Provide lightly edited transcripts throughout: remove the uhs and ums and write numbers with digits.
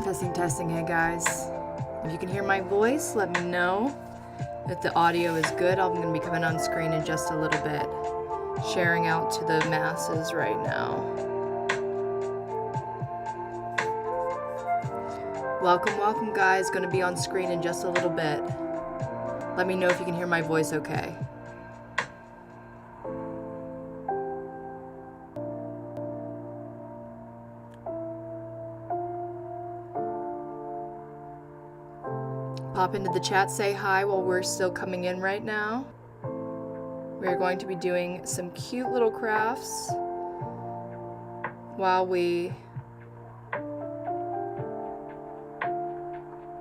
Testing, testing. Hey guys, if you can hear my voice, let me know. If the audio is good, I'm going to be coming on screen in just a little bit, sharing out to the masses right now. Welcome, welcome guys, going to be on screen in just a little bit. Let me know if you can hear my voice okay. Pop into the chat, say hi while we're still coming in right now. We're going to be doing some cute little crafts while we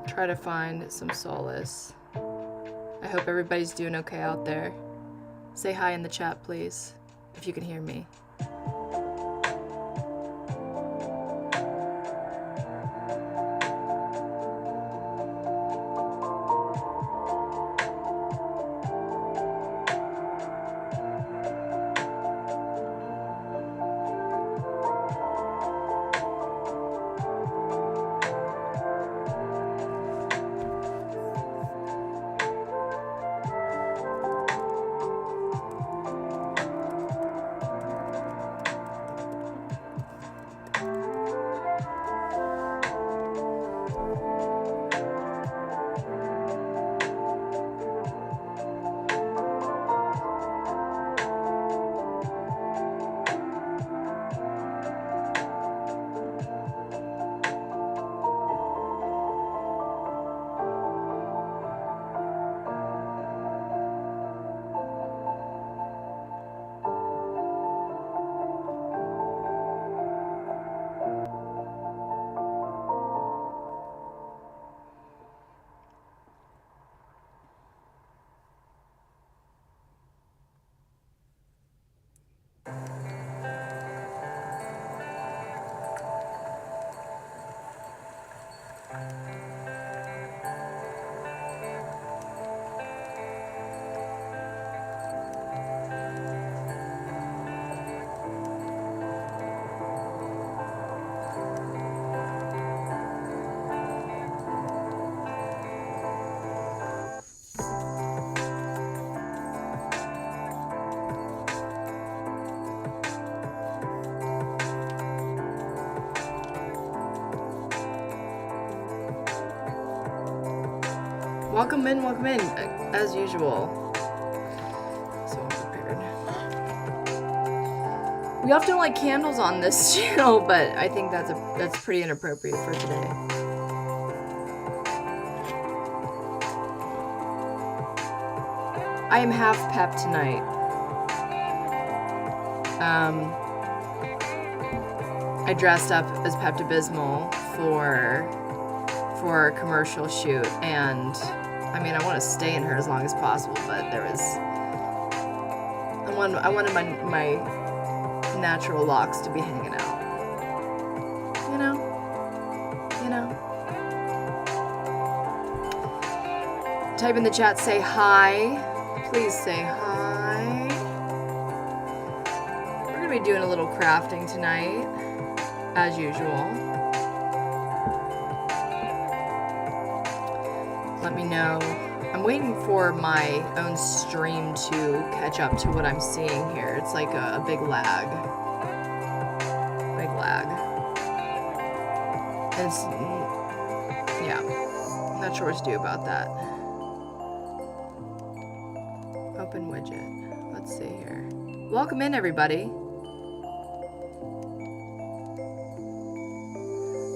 try to find some solace. I hope everybody's doing okay out there. Say hi in the chat, please, if you can hear me. Welcome in, as usual. So unprepared. We often light candles on this channel, but I think that's pretty inappropriate for today. I am half pep tonight. I dressed up as Pepto-Bismol for a commercial shoot, and I mean, I want to stay in her as long as possible, but I wanted my natural locks to be hanging out. You know? Type in the chat, say hi. Please say hi. We're going to be doing a little crafting tonight, as usual. Let me know. I'm waiting for my own stream to catch up to what I'm seeing here. It's like a big lag. Big lag. And it's, yeah, not sure what to do about that. Open widget. Let's see here. Welcome in, everybody.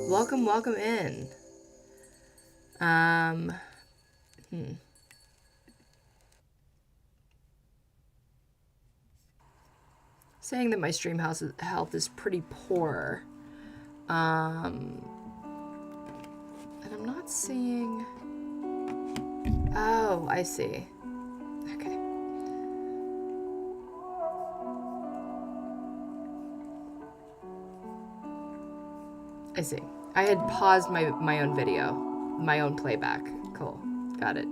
Welcome in. Saying that my stream health is pretty poor. And I'm not seeing... Oh, I see. Okay. I see. I had paused my own video, my own playback. Cool. Got it.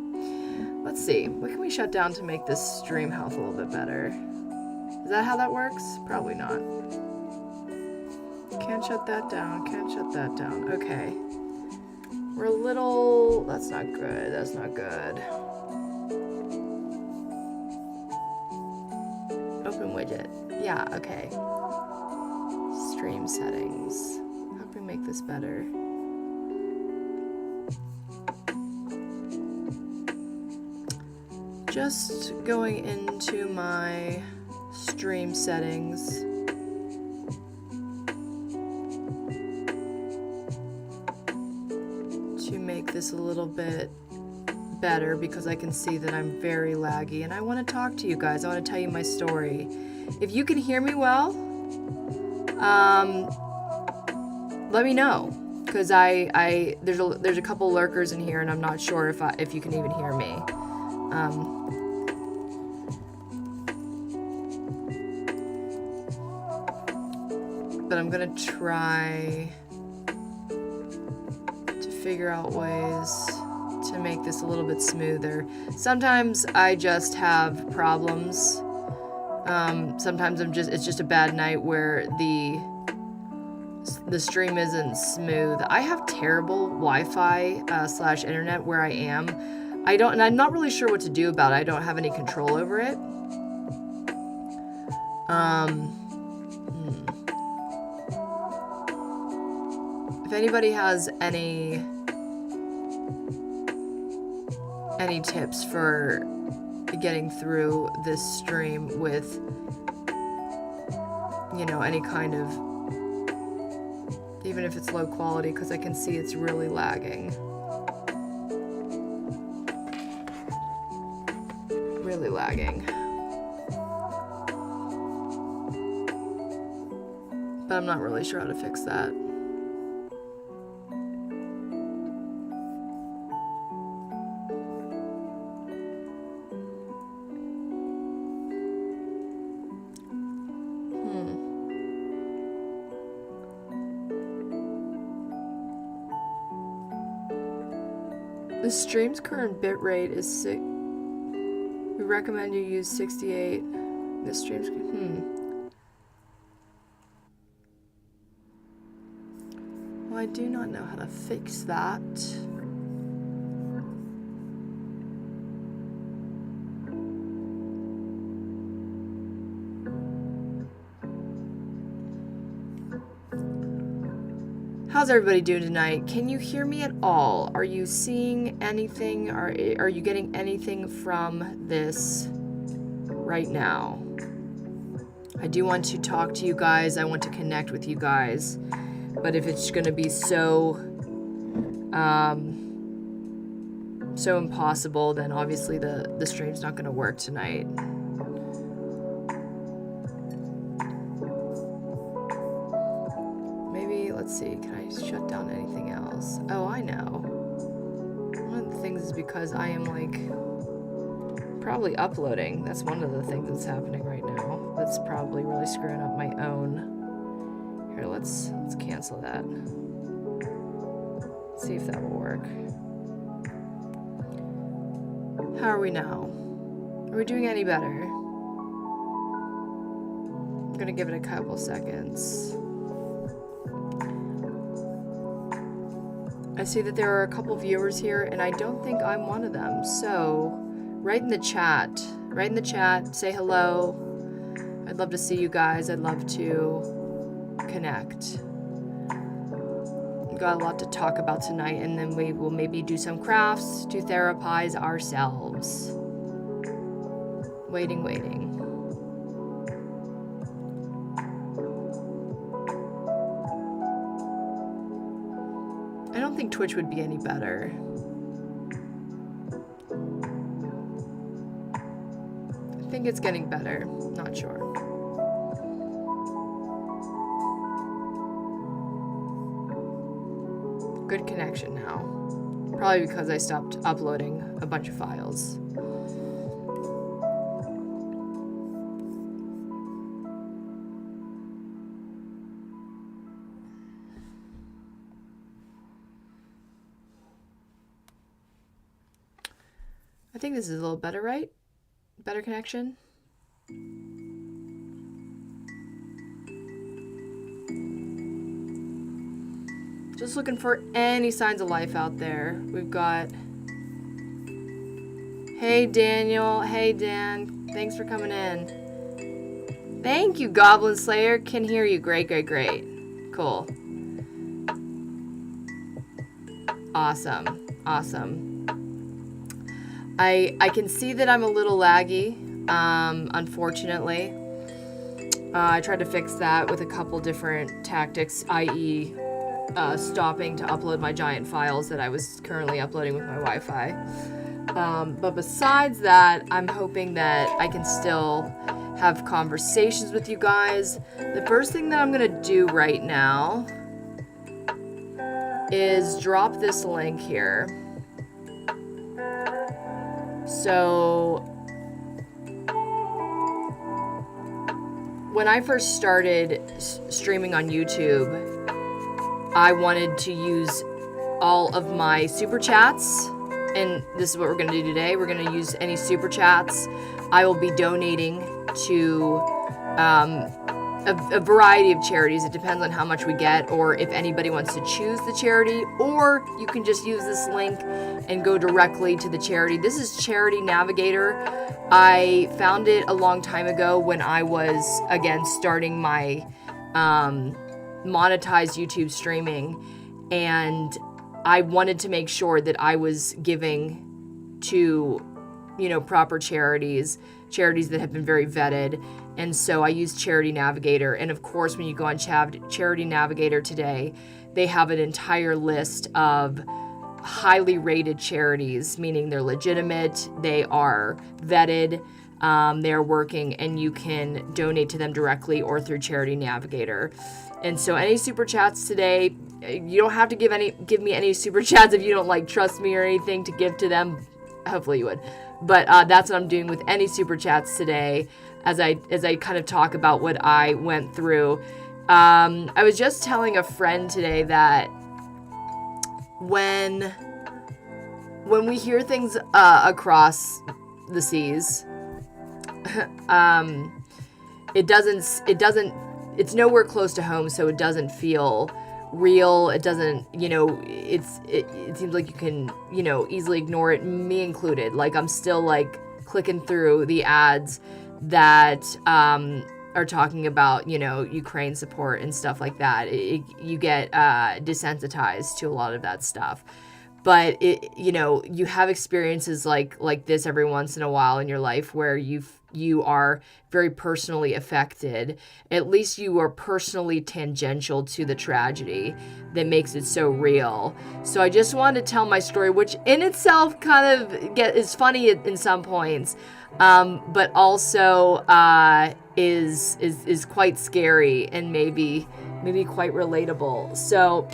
Let's see. What can we shut down to make this stream health a little bit better? Is that how that works? Probably not. Can't shut that down. Can't shut that down. Okay. We're a little... That's not good. That's not good. Open widget. Yeah, okay. Stream settings. How can we make this better? Just going into my stream settings. To make this a little bit better because I can see that I'm very laggy and I want to talk to you guys. I want to tell you my story. If you can hear me well, let me know, because there's a couple lurkers in here and I'm not sure if you can even hear me. But I'm gonna try to figure out ways to make this a little bit smoother. Sometimes I just have problems. Sometimes it's just a bad night where the stream isn't smooth. I have terrible Wi-Fi / internet where I am. And I'm not really sure what to do about it. I don't have any control over it. If anybody has any tips for getting through this stream with, you know, any kind of, even if it's low quality, because I can see it's really lagging. Really lagging. But I'm not really sure how to fix that. The stream's current bitrate is we recommend you use 68. The stream's Well, I do not know how to fix that. How's everybody doing tonight? Can you hear me at all? Are you seeing anything? Are you getting anything from this right now? I do want to talk to you guys. I want to connect with you guys. But if it's going to be so impossible, then obviously the stream's not going to work tonight. Let's see, can I shut down anything else? Oh, I know. One of the things is because I am probably uploading. That's one of the things that's happening right now. That's probably really screwing up my own. Here, let's cancel that. Let's see if that will work. How are we now? Are we doing any better? I'm gonna give it a couple seconds. I see that there are a couple viewers here, and I don't think I'm one of them. So, write in the chat, say hello. I'd love to see you guys. I'd love to connect. We've got a lot to talk about tonight, and then we will maybe do some crafts to therapize ourselves. Waiting. I don't think Twitch would be any better. I think it's getting better. Not sure. Good connection now. Probably because I stopped uploading a bunch of files. I think this is a little better, right? Better connection. Just looking for any signs of life out there. We've got... Hey, Daniel. Hey, Dan. Thanks for coming in. Thank you, Goblin Slayer. Can hear you. Great. Cool. Awesome. I can see that I'm a little laggy, unfortunately. I tried to fix that with a couple different tactics, i.e. Stopping to upload my giant files that I was currently uploading with my Wi-Fi. But besides that, I'm hoping that I can still have conversations with you guys. The first thing that I'm going to do right now is drop this link here. So, when I first started streaming on YouTube, I wanted to use all of my super chats. And this is what we're going to do today. We're going to use any super chats. I will be donating to a variety of charities. It depends on how much we get, or if anybody wants to choose the charity, or you can just use this link and go directly to the charity. This is Charity Navigator. I found it a long time ago when I was, again, starting my monetized YouTube streaming, and I wanted to make sure that I was giving to, proper charities that have been very vetted. And so I used Charity Navigator. And of course, when you go on Charity Navigator today, they have an entire list of highly rated charities, meaning they're legitimate, they are vetted, they're working, and you can donate to them directly or through Charity Navigator. And so any super chats today, you don't have to give me any super chats if you don't trust me or anything to give to them. Hopefully you would. But that's what I'm doing with any super chats today as I kind of talk about what I went through. I was just telling a friend today that when we hear things across the seas, it's nowhere close to home, so it doesn't feel real. It doesn't, it seems like you can, easily ignore it, me included. I'm still clicking through the ads that are talking about, Ukraine support and stuff like that. You get desensitized to a lot of that stuff. But you have experiences like this every once in a while in your life where you are very personally affected. At least you are personally tangential to the tragedy that makes it so real. So I just wanted to tell my story, which in itself kind of is funny in some points, but also is quite scary and maybe quite relatable. So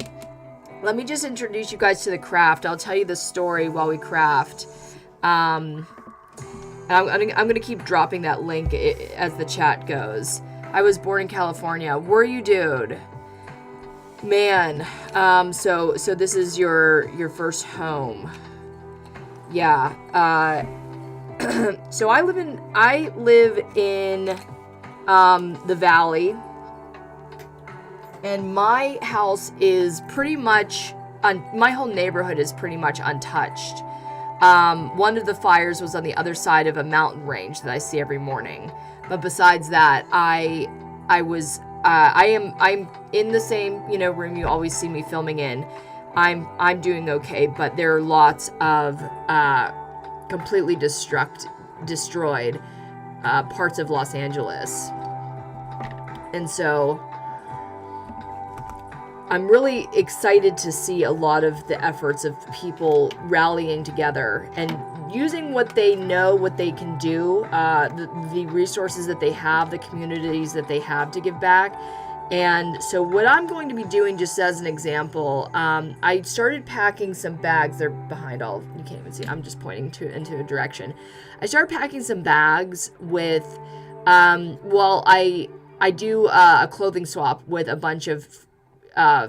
let me just introduce you guys to the craft. I'll tell you the story while we craft. And I'm gonna keep dropping that link as the chat goes. I was born in California. Were you, dude? Man. So this is your first home. Yeah. So I live in the valley. And my house is pretty much, my whole neighborhood is pretty much untouched. One of the fires was on the other side of a mountain range that I see every morning. But besides that, I'm in the same, room you always see me filming in. I'm doing okay, but there are lots of, completely destroyed, parts of Los Angeles. And so I'm really excited to see a lot of the efforts of people rallying together and using what they know, what they can do, the resources that they have, the communities that they have to give back. And so what I'm going to be doing, just as an example, I started packing some bags. They're behind all, you can't even see, I'm just pointing into a direction. I started packing some bags with, I do a clothing swap with a bunch of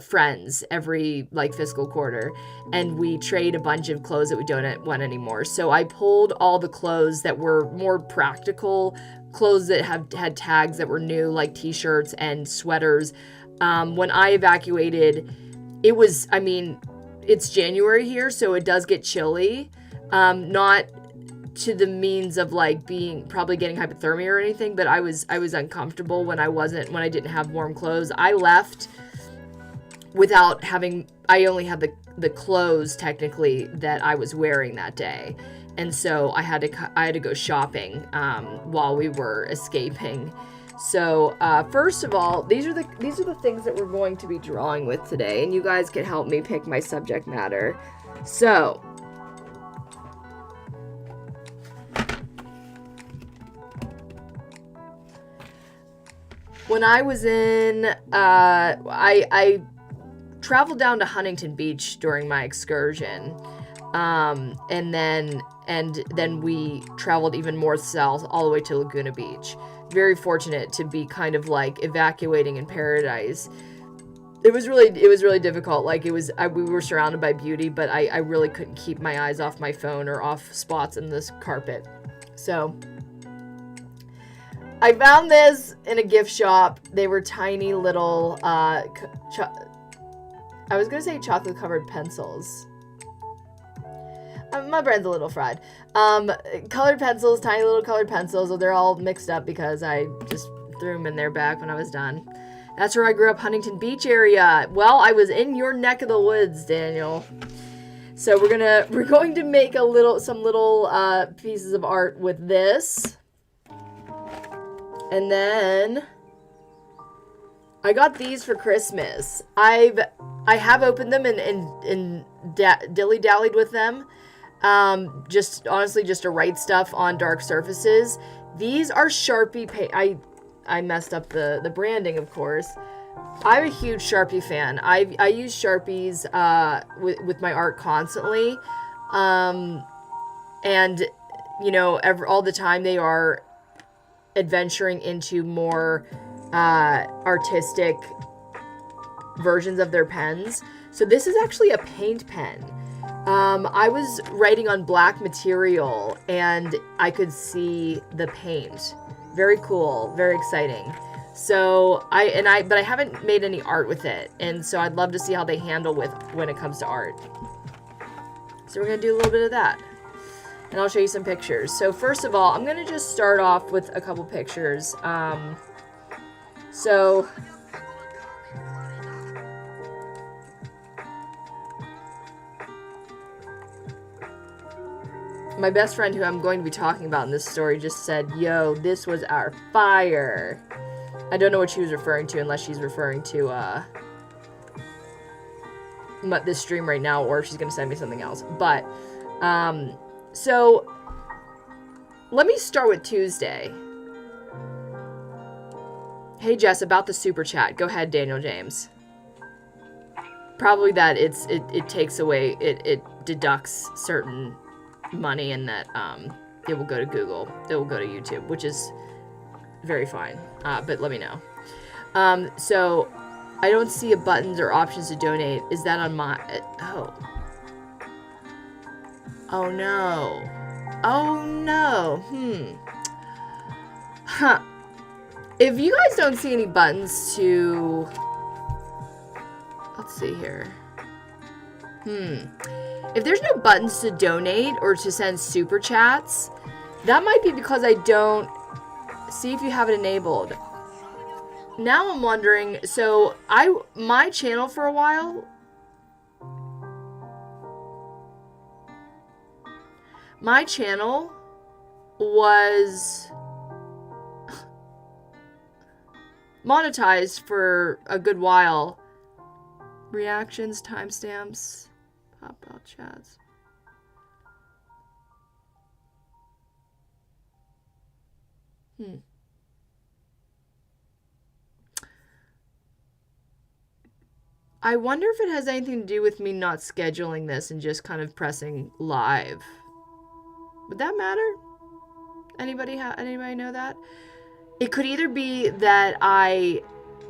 friends every fiscal quarter, and we trade a bunch of clothes that we don't want anymore. So I pulled all the clothes that were more practical, clothes that had tags that were new, like t-shirts and sweaters. When I evacuated it was, I mean, it's January here, so it does get chilly. Not to the means of like probably getting hypothermia or anything, but I was uncomfortable when I didn't have warm clothes. I left without having, I only had the clothes technically that I was wearing that day. And so I had to go shopping while we were escaping. So first of all, these are the things that we're going to be drawing with today, and you guys can help me pick my subject matter. So when I was in, I traveled down to Huntington Beach during my excursion, and then we traveled even more south all the way to Laguna Beach. Very fortunate to be kind of like evacuating in paradise. It was really difficult. Like we were surrounded by beauty, but I really couldn't keep my eyes off my phone or off spots in this carpet. So I found this in a gift shop. They were tiny little, I was going to say chocolate covered pencils. My brain's a little fried. Colored pencils, tiny little colored pencils. So they're all mixed up because I just threw them in their bag when I was done. That's where I grew up, Huntington Beach area. Well, I was in your neck of the woods, Daniel. So we're going to make some little pieces of art with this. And then I got these for Christmas. I have opened them and dilly-dallied with them. Just to write stuff on dark surfaces. These are Sharpie paint. I messed up the branding, of course. I'm a huge Sharpie fan. I use Sharpies with my art constantly, and all the time they are adventuring into more artistic versions of their pens. So this is actually a paint pen. I was writing on black material and I could see the paint. Very cool, very exciting. So but I haven't made any art with it, and so I'd love to see how they handle when it comes to art. So we're gonna do a little bit of that, and I'll show you some pictures. So first of all, I'm gonna just start off with a couple pictures. So my best friend, who I'm going to be talking about in this story, just said, yo, this was our fire. I don't know what she was referring to, unless she's referring to this stream right now, or if she's going to send me something else. But, so, let me start with Tuesday. Hey, Jess, about the super chat. Go ahead, Daniel James. Probably that it takes away, it deducts certain money, and that it will go to Google, it will go to YouTube, which is very fine, but let me know. So I don't see a buttons or options to donate. Is that on my oh no if you guys don't see any buttons to, let's see here, if there's no buttons to donate or to send super chats, that might be because I don't see if you have it enabled. Now I'm wondering, so my channel for a while, my channel was monetized for a good while. Reactions, timestamps, pop-out chats. I wonder if it has anything to do with me not scheduling this and just kind of pressing live. Would that matter? Anybody know that? It could either be that I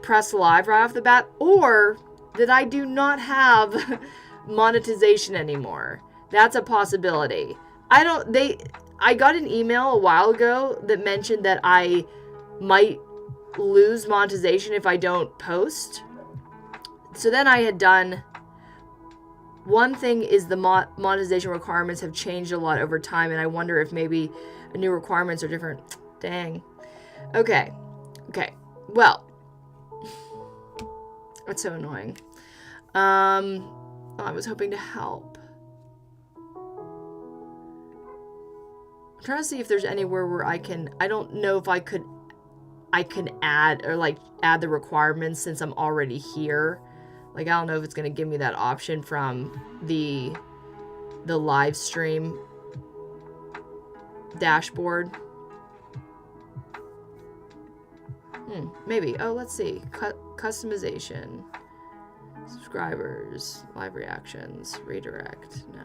press live right off the bat, or that I do not have monetization anymore. That's a possibility. I got an email a while ago that mentioned that I might lose monetization if I don't post. So then I had done one thing is the monetization requirements have changed a lot over time, and I wonder if maybe new requirements are different. Dang. Okay. Well, that's so annoying. I was hoping to help. I'm trying to see if there's anywhere where I don't know if I can add or like add the requirements since I'm already here. Like, I don't know if it's going to give me that option from the live stream dashboard. Maybe. Oh, let's see. Customization. Subscribers. Live reactions. Redirect. No.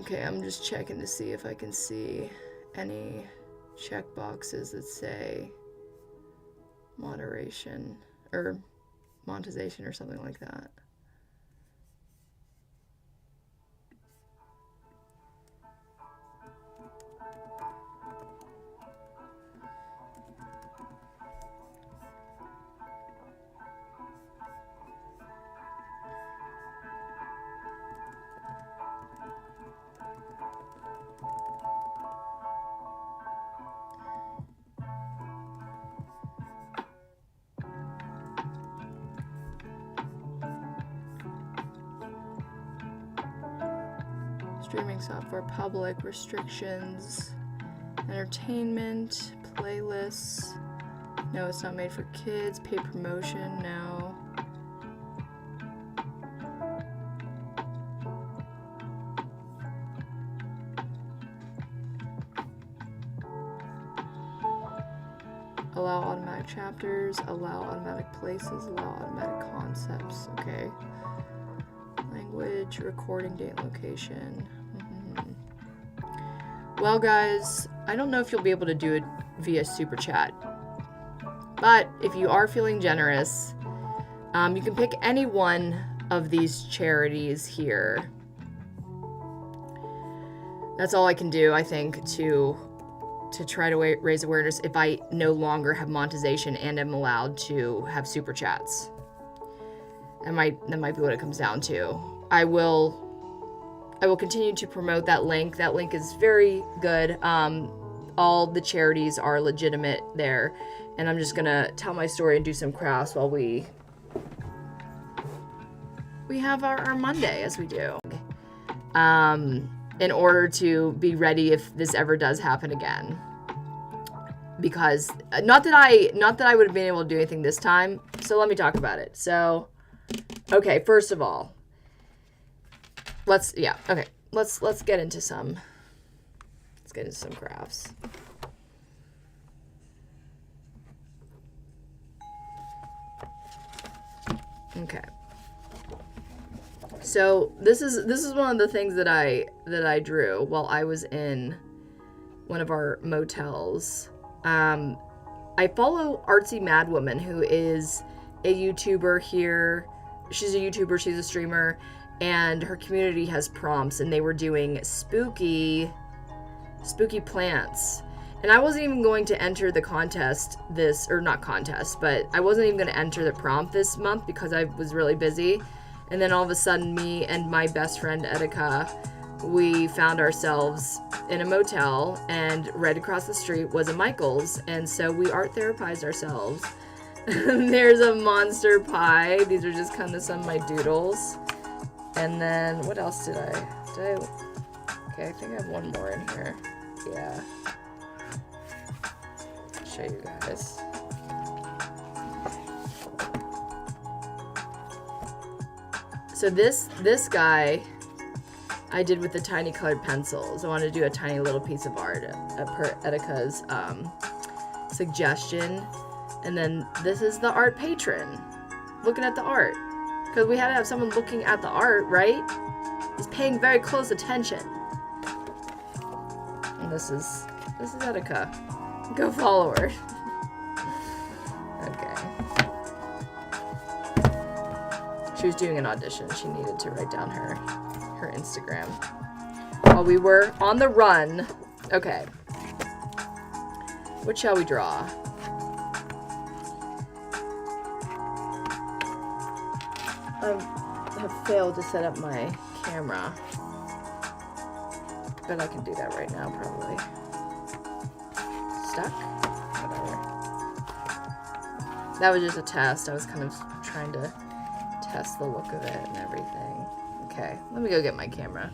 Okay, I'm just checking to see if I can see any checkboxes that say moderation or monetization or something like that. Streaming software, public, restrictions, entertainment, playlists. No, it's not made for kids. Paid promotion, no. Allow automatic chapters, allow automatic places, allow automatic concepts. Okay. Language, recording date and location. Well, guys, I don't know if you'll be able to do it via super chat, but if you are feeling generous, you can pick any one of these charities here. That's all I can do, I think, to try to raise awareness if I no longer have monetization and am allowed to have super chats. That might be what it comes down to. I will continue to promote that link. That link is very good. All the charities are legitimate there. And I'm just gonna tell my story and do some crafts while we have our Monday, as we do. In order to be ready if this ever does happen again. Because not that I would have been able to do anything this time. So let me talk about it. So, okay, first of all, let's get into some crafts. Okay. So this is one of the things that I drew while I was in one of our motels. I follow Artsy Madwoman, who is a YouTuber here. She's a YouTuber, she's a streamer, and her community has prompts, and they were doing spooky plants. And I wasn't even going to enter the contest but I wasn't even going to enter the prompt this month because I was really busy. And then all of a sudden, me and my best friend, Etika, we found ourselves in a motel, and right across the street was a Michael's. And so we art therapized ourselves. There's a monster pie. These are just kind of some of my doodles. And then, what else did I... Okay, I think I have one more in here. Yeah. I'll show you guys. So this guy I did with the tiny colored pencils. I wanted to do a tiny little piece of art per Etika's suggestion. And then this is the art patron looking at the art. Because we had to have someone looking at the art, right? He's paying very close attention. And this is Etika. Go follow her. Okay. She was doing an audition. She needed to write down her Instagram. while we were on the run. Okay. What shall we draw? I have failed to set up my camera. But I can do that right now, probably. Stuck? Whatever. That was just a test. I was kind of trying to test the look of it and everything. Okay, let me go get my camera.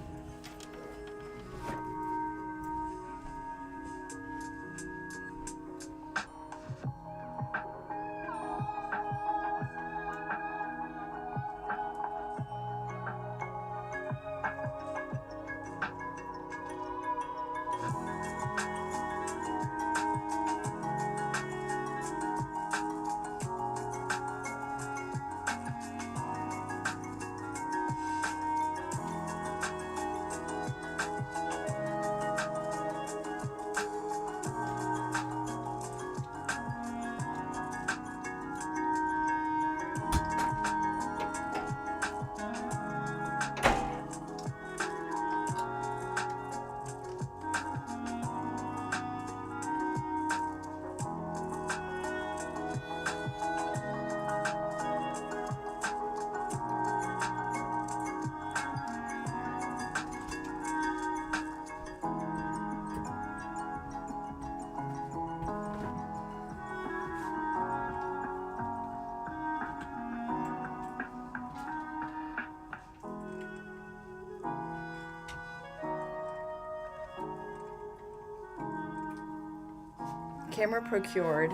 Camera procured.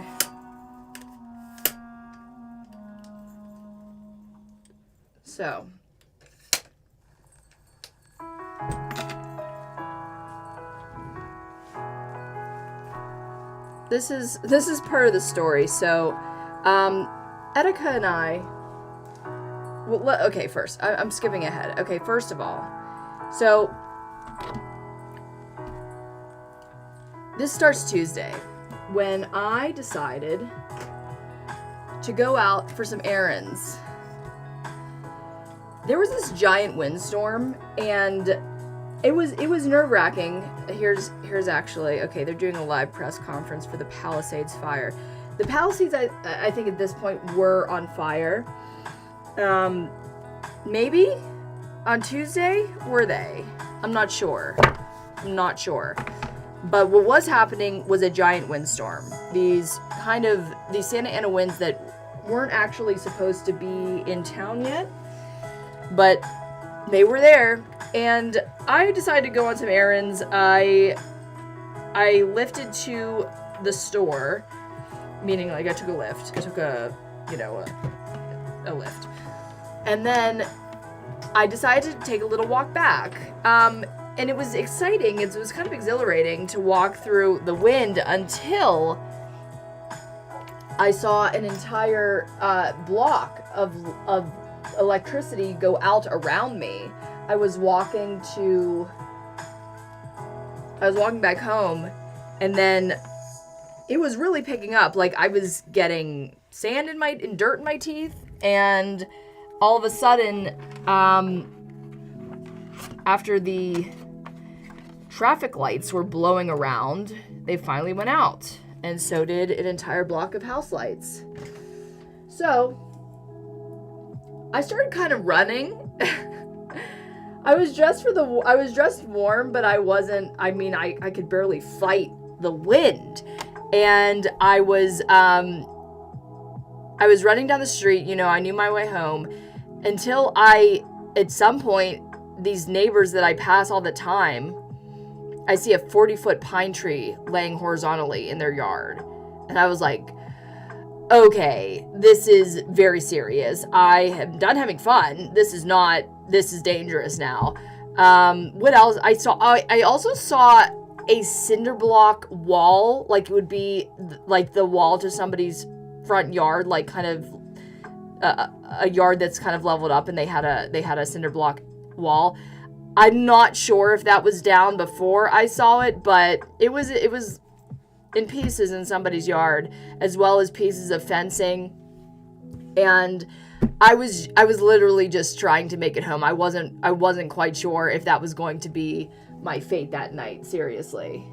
So, this is part of the story. So, Etika and I. Well, okay. First, I'm skipping ahead. Okay, first of all, so this starts Tuesday, when I decided to go out for some errands. There was this giant windstorm, and it was nerve-wracking. Here's actually, okay, they're doing a live press conference for the Palisades fire. The Palisades, I think at this point, were on fire. Maybe on Tuesday, were they? I'm not sure. But what was happening was a giant windstorm. These Santa Ana winds that weren't actually supposed to be in town yet, but they were there. And I decided to go on some errands. I lifted to the store, meaning like I took a lift. I took a lift. And then I decided to take a little walk back. And it was exciting. It was kind of exhilarating to walk through the wind until I saw an entire block of electricity go out around me. I was walking back home, and then it was really picking up. Like, I was getting sand and dirt in my teeth, and all of a sudden, after the traffic lights were blowing around, they finally went out, and so did an entire block of house lights. So I started kind of running. I was dressed warm, but I wasn't. I mean, I could barely fight the wind, and I was running down the street. I knew my way home, until at some point, these neighbors that I pass all the time, I see a 40-foot pine tree laying horizontally in their yard. And I was like, okay, this is very serious. I am done having fun. This is dangerous now. What else? I also saw a cinder block wall, like it would be like the wall to somebody's front yard, like kind of a yard that's kind of leveled up, and they had a cinder block wall. I'm not sure if that was down before I saw it, but it was in pieces in somebody's yard, as well as pieces of fencing. And I was literally just trying to make it home. I wasn't quite sure if that was going to be my fate that night, seriously.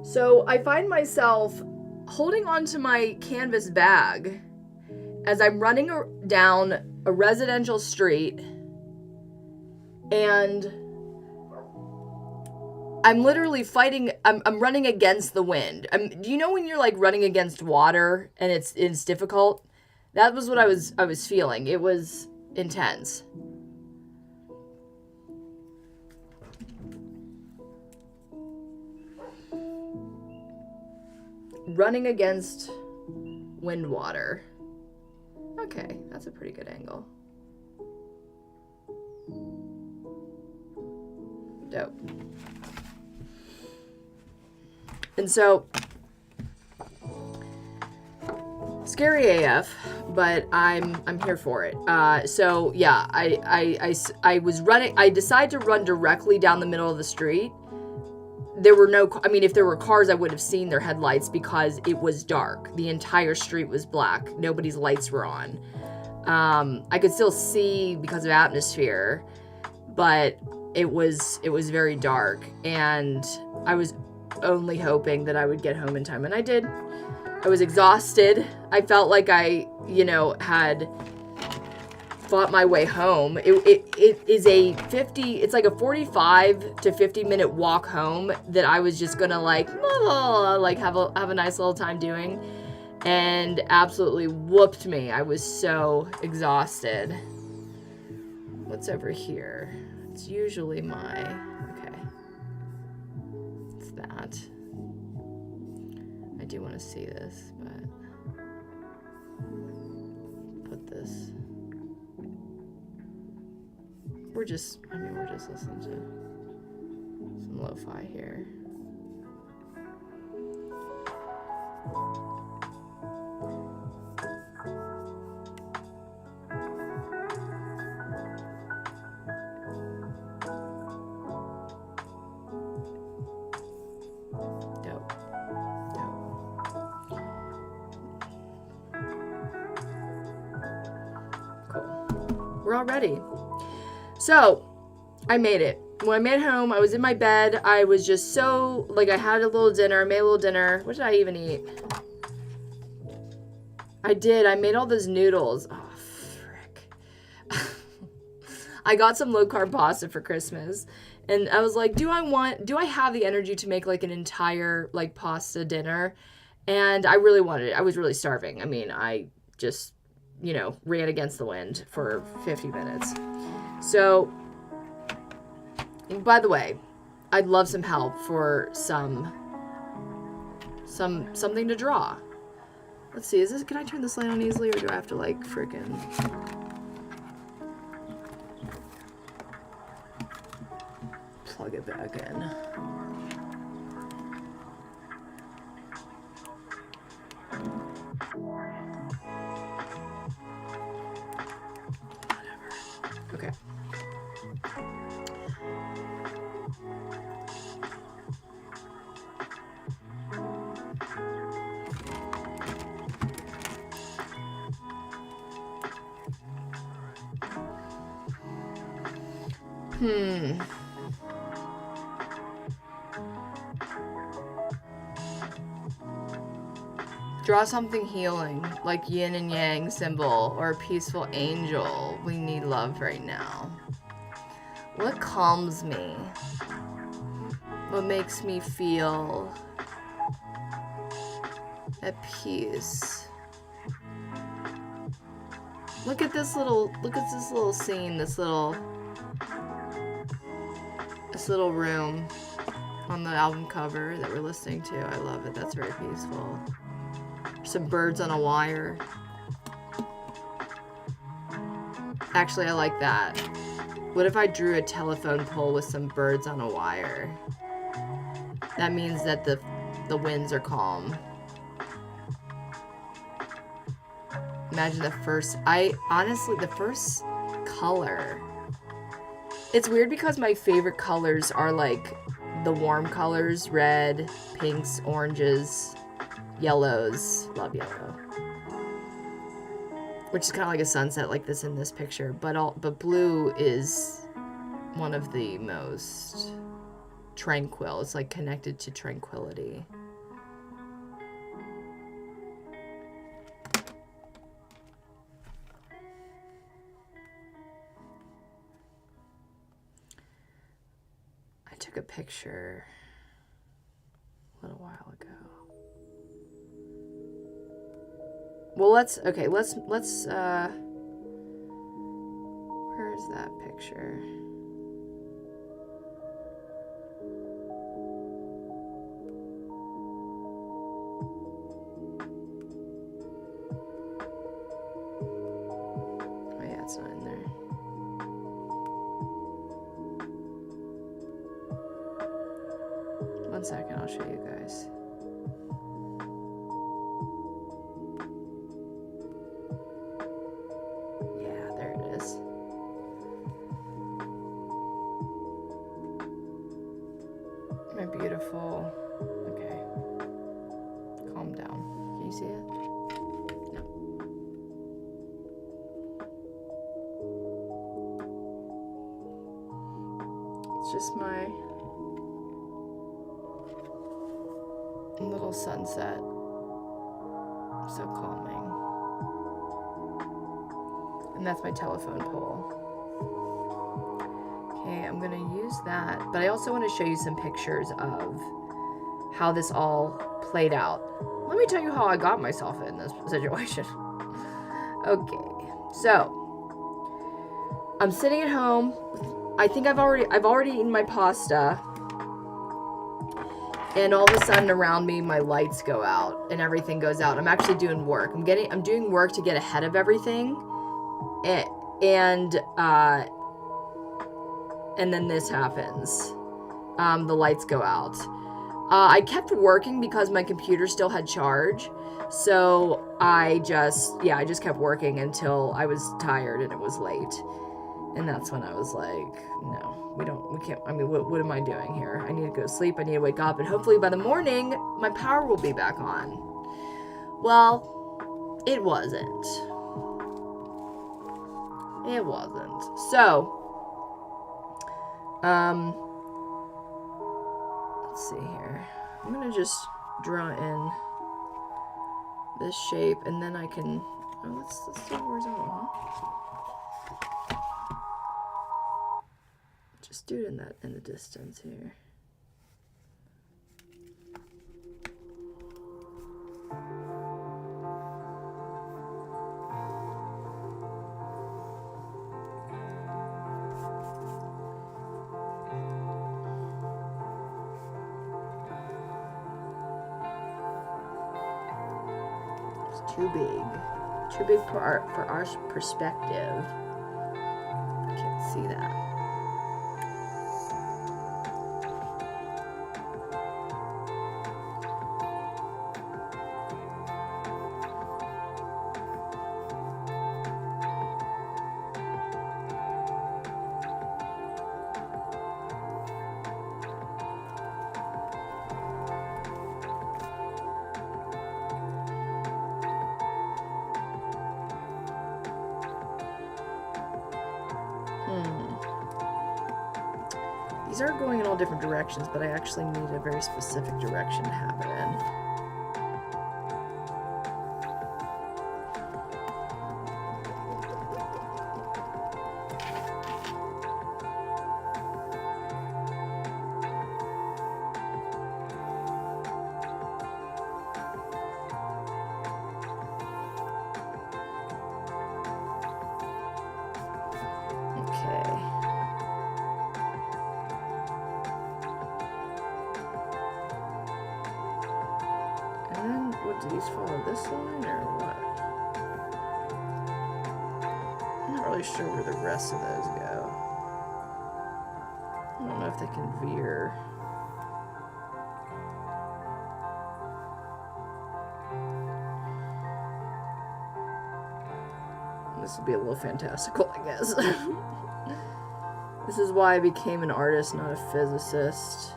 So I find myself holding onto my canvas bag as I'm running down a residential street, and I'm literally fighting. I'm running against the wind. Do you know when you're like running against water and it's difficult? That was what I was feeling. It was intense. Running against wind water. Okay, that's a pretty good angle. Dope. And so, scary AF, but I'm here for it. So yeah, I was running. I decided to run directly down the middle of the street. There were no, I mean, if there were cars, I would have seen their headlights because it was dark. The entire street was black. Nobody's lights were on. I could still see because of atmosphere, but it was very dark, and I was only hoping that I would get home in time, and I did. I was exhausted. I felt like I, had fought my way home. It is it's like a 45 to 50 minute walk home that I was just gonna have a nice little time doing, and absolutely whooped me. I was so exhausted. What's over here? It's usually okay. It's that. I do want to see this, but put this. We're just listening to some lo-fi here. Dope. Cool. We're all ready. So, I made it. When I made it home, I was in my bed. I was just so, I had a little dinner, made a little dinner. What did I even eat? I did. I made all those noodles. Oh, frick. I got some low-carb pasta for Christmas. And I was like, do I have the energy to make, an entire, pasta dinner? And I really wanted it. I was really starving. I mean, I just, ran against the wind for 50 minutes. So, by the way, I'd love some help for something to draw. Let's see, can I turn this light on easily, or do I have to freaking plug it back in? Okay. Draw something healing, like yin and yang symbol or a peaceful angel. We need love right now. What calms me? What makes me feel at peace? Look at this little scene, this little room on the album cover that we're listening to. I love it. That's very peaceful. Some birds on a wire. Actually, I like that. What if I drew a telephone pole with some birds on a wire? That means that the winds are calm. Imagine the first color. It's weird because my favorite colors are like the warm colors, red, pinks, oranges, yellows. Love yellow. Which is kind of like a sunset like this in this picture, but blue is one of the most tranquil. It's like connected to tranquility. I took a picture a little while ago. Well, let's where is that picture? Oh yeah, it's not in there. One second, I'll show you guys. Beautiful. Okay. Calm down. Can you see it? No. It's just my little sunset. So calming. And that's my telephone pole. Okay, I'm gonna use that, but I also want to show you some pictures of how this all played out. Let me tell you how I got myself in this situation. Okay, so I'm sitting at home. I think I've already eaten my pasta, and all of a sudden around me my lights go out and everything goes out. I'm actually doing work. I'm doing work to get ahead of everything, and then this happens. The lights go out. I kept working because my computer still had charge. So I just kept working until I was tired and it was late. And that's when I was like, no, we can't. I mean, what am I doing here? I need to go to sleep. I need to wake up. And hopefully by the morning, my power will be back on. Well, it wasn't. It wasn't. So, let's see here. I'm gonna just draw in this shape, and then I can. Oh, let's do horizontal. Huh? Just do it in the distance here. Too big for our perspective. Can't see that. These are going in all different directions, but I actually need a very specific direction to have it in. Do these follow this line or what? I'm not really sure where the rest of those go. I don't know if they can veer. This will be a little fantastical, I guess. This is why I became an artist, not a physicist.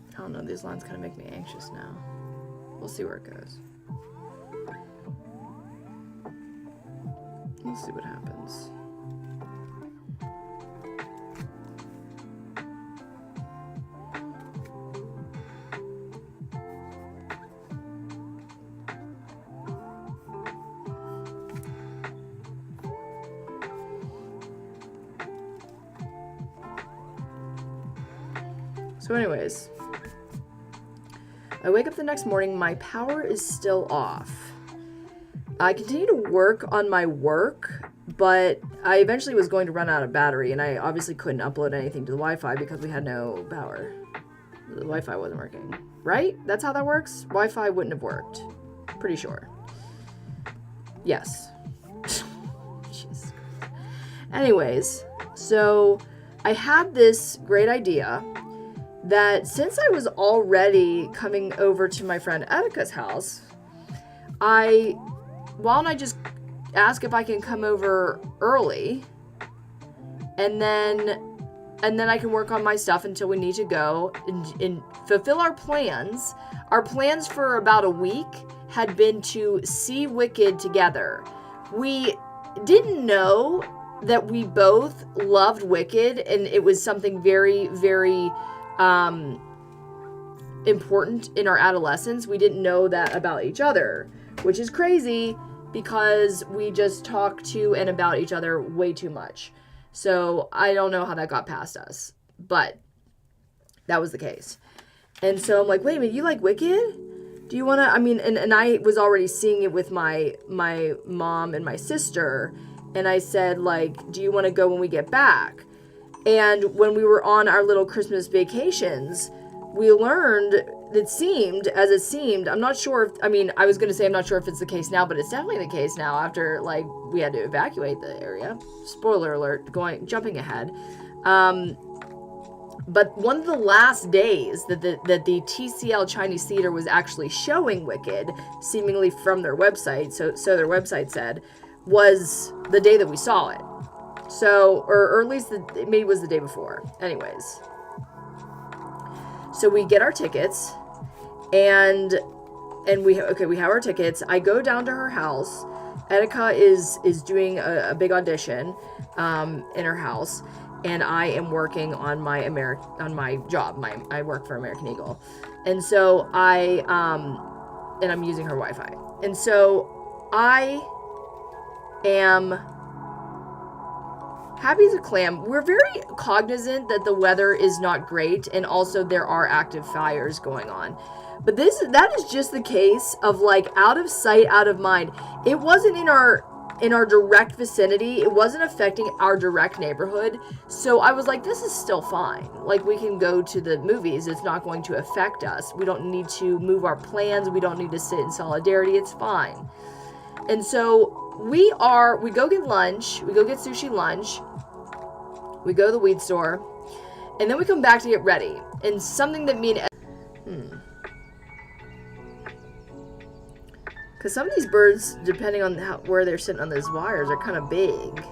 I don't know, these lines kind of make me anxious now. We'll see where it goes. We'll see what happens. So anyways, I wake up the next morning, my power is still off. I continue to work on my work, but I eventually was going to run out of battery, and I obviously couldn't upload anything to the Wi-Fi because we had no power. The Wi-Fi wasn't working, right? That's how that works? Wi-Fi wouldn't have worked. Pretty sure. Yes. Jesus. Anyways, so I had this great idea that since I was already coming over to my friend Etika's house, why don't I just ask if I can come over early, and then I can work on my stuff until we need to go and fulfill our plans. Our plans for about a week had been to see Wicked together. We didn't know that we both loved Wicked, and it was something very, very important in our adolescence. We didn't know that about each other, which is crazy because we just talk to and about each other way too much. So I don't know how that got past us, but that was the case. And so I'm like, wait a minute, you like Wicked? Do you want to, and I was already seeing it with my mom and my sister. And I said, like, do you want to go when we get back? And when we were on our little Christmas vacations, we learned, it seemed, I'm not sure if, I was going to say I'm not sure if it's the case now, but it's definitely the case now after, like, we had to evacuate the area. Spoiler alert, jumping ahead. But one of the last days that the TCL Chinese Theater was actually showing Wicked, seemingly from their website, so their website said, was the day that we saw it. So, or at least maybe it was the day before. Anyways. So we get our tickets, and we have our tickets. I go down to her house. Etika is doing a big audition in her house, and I am working on my job. I work for American Eagle, and so I'm using her Wi-Fi, and so I am happy as a clam. We're very cognizant that the weather is not great, and also there are active fires going on. But that is just the case of, like, out of sight, out of mind. It wasn't in our direct vicinity. It wasn't affecting our direct neighborhood. So I was like, this is still fine. Like, we can go to the movies. It's not going to affect us. We don't need to move our plans. We don't need to sit in solidarity. It's fine. And so we go get lunch. We go get sushi lunch. We go to the weed store. And then we come back to get ready. And something that me and... Because some of these birds, depending on where they're sitting on those wires, are kind of big.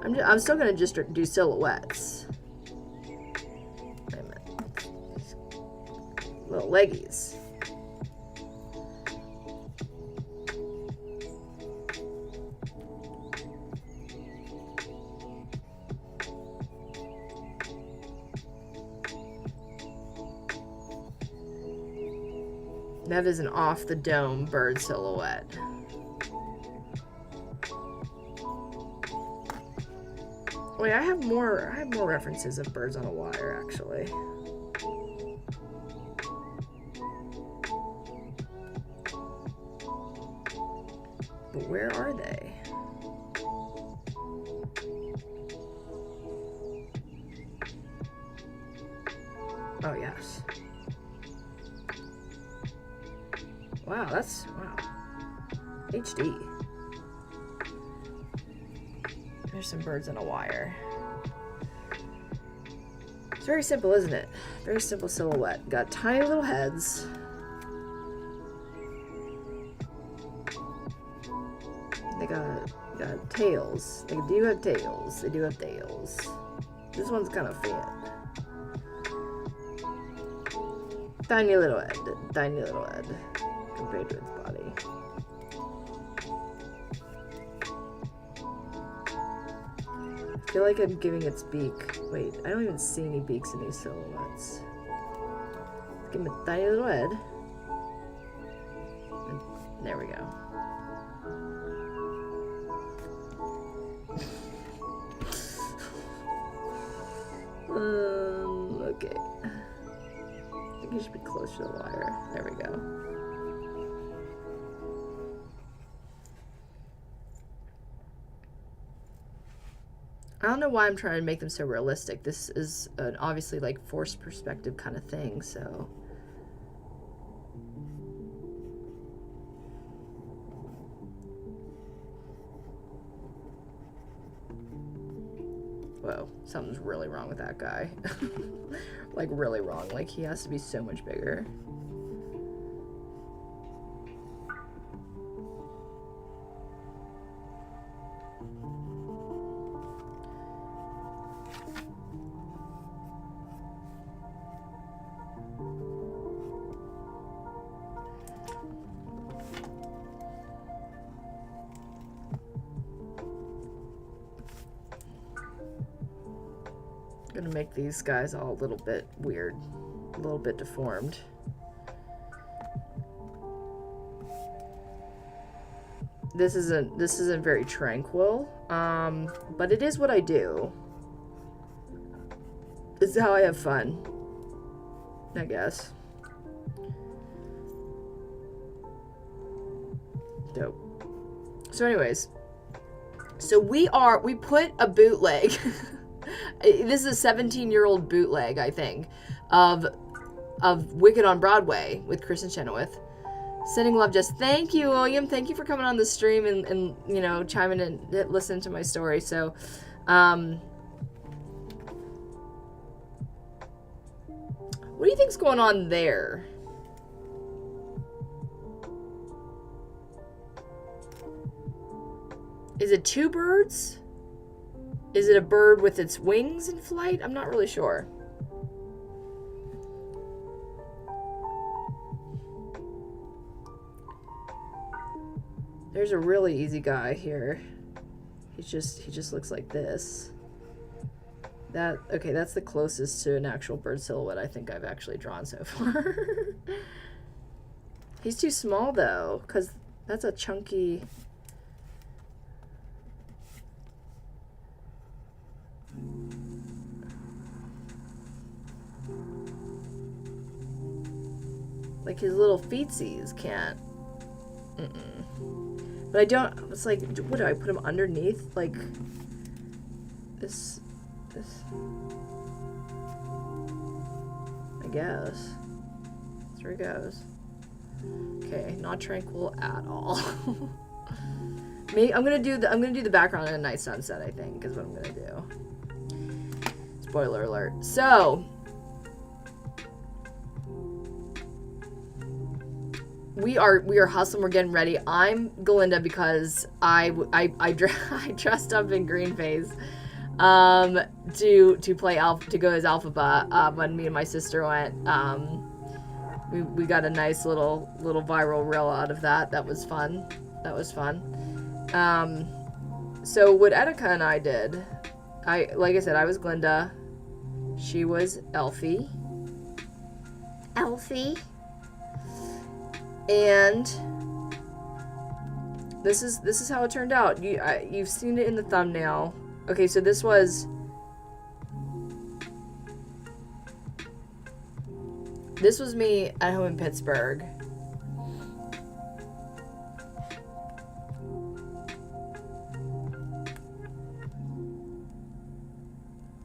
I'm still going to just do silhouettes. Wait a minute. Little leggies. That is an off-the-dome bird silhouette. Wait, I have more references of birds on a wire, actually. But where are they? Oh, yes. What? Wow, that's, wow. HD. There's some birds on a wire. It's very simple, isn't it? Very simple silhouette. Got tiny little heads. They got tails. They do have tails. They do have tails. This one's kind of fat. Tiny little head. Tiny little head. Compared to its body. I feel like I'm giving its beak. Wait, I don't even see any beaks in these silhouettes. Let's give him a tiny little head. And there we go. Okay. I think you should be closer to the wire. There we go. I don't know why I'm trying to make them so realistic. This is an obviously like forced perspective kind of thing, so. Whoa, something's really wrong with that guy. Like really wrong. Like he has to be so much bigger. Gonna make these guys all a little bit weird, a little bit deformed. This isn't very tranquil, but it is what I do. This is how I have fun, I guess. Dope. So anyways, so we put a bootleg. This is a 17-year-old bootleg, I think, of Wicked on Broadway with Kristen Chenoweth. Sending love, Jess. Thank you, William. Thank you for coming on the stream and you know, chiming in, listening to my story. So, what do you think's going on there? Is it two birds? Is it a bird with its wings in flight? I'm not really sure. There's a really easy guy here. He just looks like this. Okay, that's the closest to an actual bird silhouette I think I've actually drawn so far. He's too small though, because that's a chunky. Like his little feetsies can't. But I don't. It's like, what do I put him underneath? Like this. I guess. That's where he goes. Okay, not tranquil at all. I'm gonna do the background in a night sunset. I think is what I'm gonna do. Spoiler alert. So. We are hustling. We're getting ready. I'm Galinda because I dressed up in green face to play to go as Alphaba when me and my sister went. We got a nice little viral reel out of that. That was fun. So what Etika and I did, like I said, I was Glinda. She was Elfie. And this is how it turned out. You've seen it in the thumbnail. Okay, so this was me at home in Pittsburgh.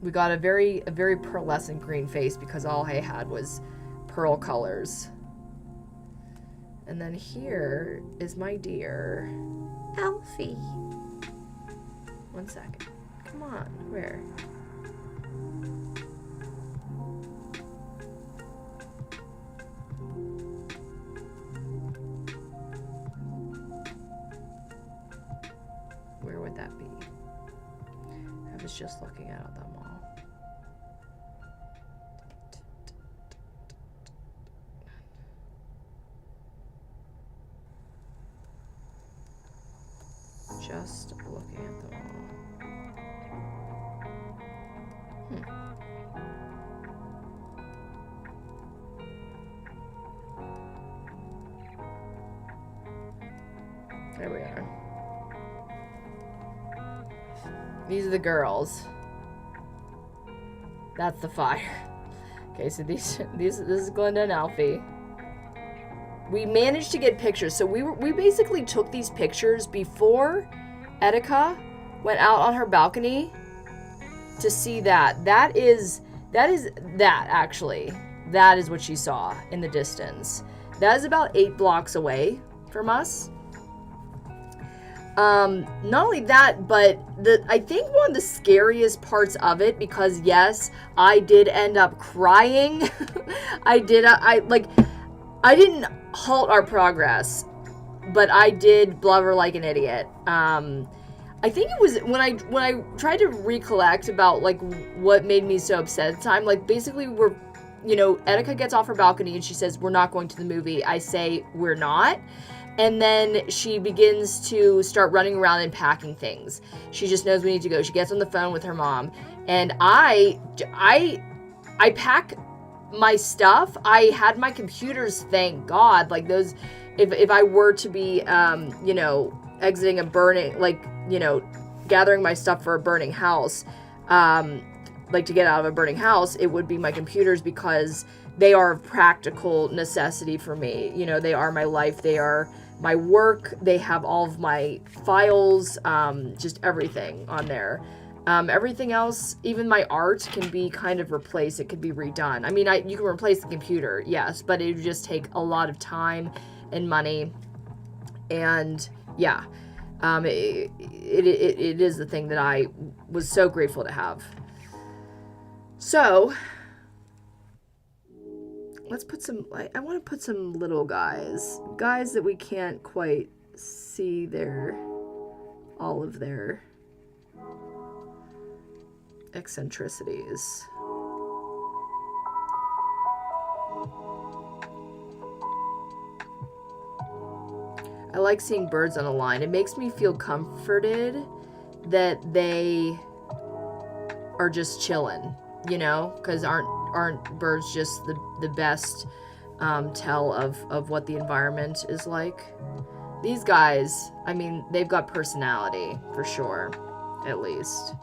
We got a very pearlescent green face because all I had was pearl colors. And then here is my dear Alfie. 1 second. Come on, where? Where would that be? I was just looking out at them all. Just looking at them all. There we are. These are the girls. That's the fire. Okay, so this is Glenda and Alfie. We managed to get pictures. So we basically took these pictures before Etika went out on her balcony to see that. That is actually. That is what she saw in the distance. That is about 8 blocks away from us. Not only that, but I think one of the scariest parts of it, because yes, I did end up crying. I didn't halt our progress, but I did blubber like an idiot. I think it was when I tried to recollect about like what made me so upset at the time. Like basically Etika gets off her balcony and she says, "We're not going to the movie." I say, "We're not." And then she begins to start running around and packing things. She just knows we need to go. She gets on the phone with her mom. And I pack my stuff. I had my computers, thank God. Like those, if I were to be, exiting a burning, gathering my stuff for a burning house, to get out of a burning house, it would be my computers because they are a practical necessity for me. They are my life. They are my work. They have all of my files, just everything on there. Everything else, even my art, can be kind of replaced. It could be redone. I mean, you can replace the computer, yes, but it would just take a lot of time and money. And yeah, it is the thing that I was so grateful to have. So let's put some, I want to put some little guys that we can't quite see all of their eccentricities. I like seeing birds on a line. It makes me feel comforted that they are just chilling, because aren't birds just the best tell of what the environment is like? These guys, I mean, they've got personality for sure, at least.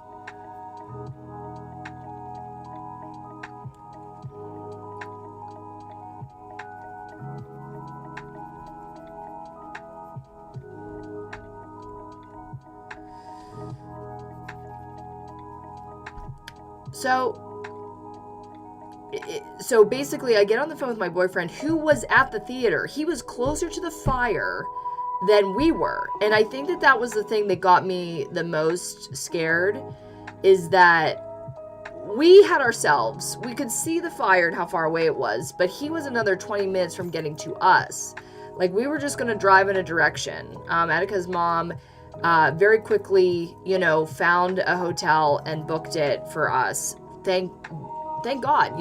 So basically, I get on the phone with my boyfriend, who was at the theater. He was closer to the fire than we were. And I think that was the thing that got me the most scared, is that we could see the fire and how far away it was, but he was another 20 minutes from getting to us. Like, we were just going to drive in a direction. Etika's mom very quickly, found a hotel and booked it for us. Thank God,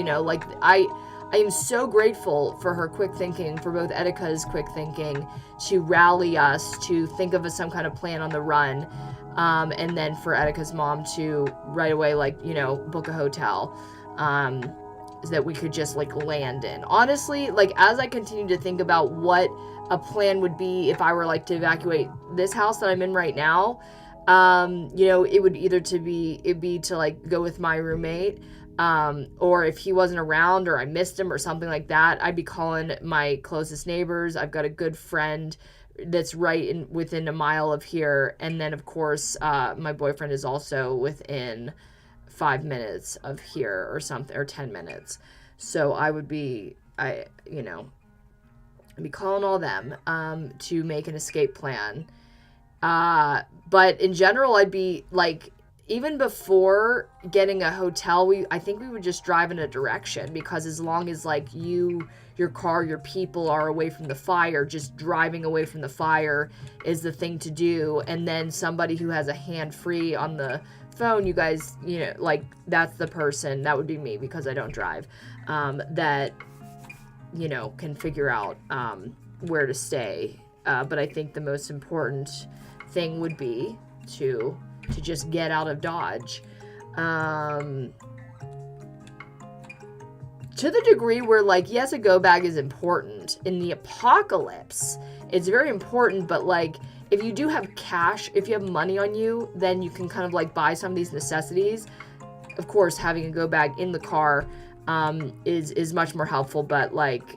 I am so grateful for her quick thinking, for both Etika's quick thinking to rally us, to think of some kind of plan on the run, and then for Etika's mom to right away, book a hotel, so that we could just, land in. Honestly, as I continue to think about what a plan would be if I were, to evacuate this house that I'm in right now, it would either be to go with my roommate, or if he wasn't around or I missed him or something like that, I'd be calling my closest neighbors. I've got a good friend that's within a mile of here. And then, of course, my boyfriend is also within 5 minutes of here or something, or 10 minutes. So I would be, I'd be calling all them to make an escape plan. But in general, I'd be like, even before getting a hotel, I think we would just drive in a direction, because as long as like your car, your people are away from the fire, just driving away from the fire is the thing to do. And then somebody who has a hand free on the phone, you guys, you know, like that's the person, that would be me because I don't drive, that, you know, can figure out where to stay. But I think the most important thing would be to just get out of Dodge. To the degree where, like, yes, a go bag is important. In the apocalypse, it's very important, but, like, if you do have cash, if you have money on you, then you can kind of, like, buy some of these necessities. Of course, having a go bag in the car is much more helpful, but, like,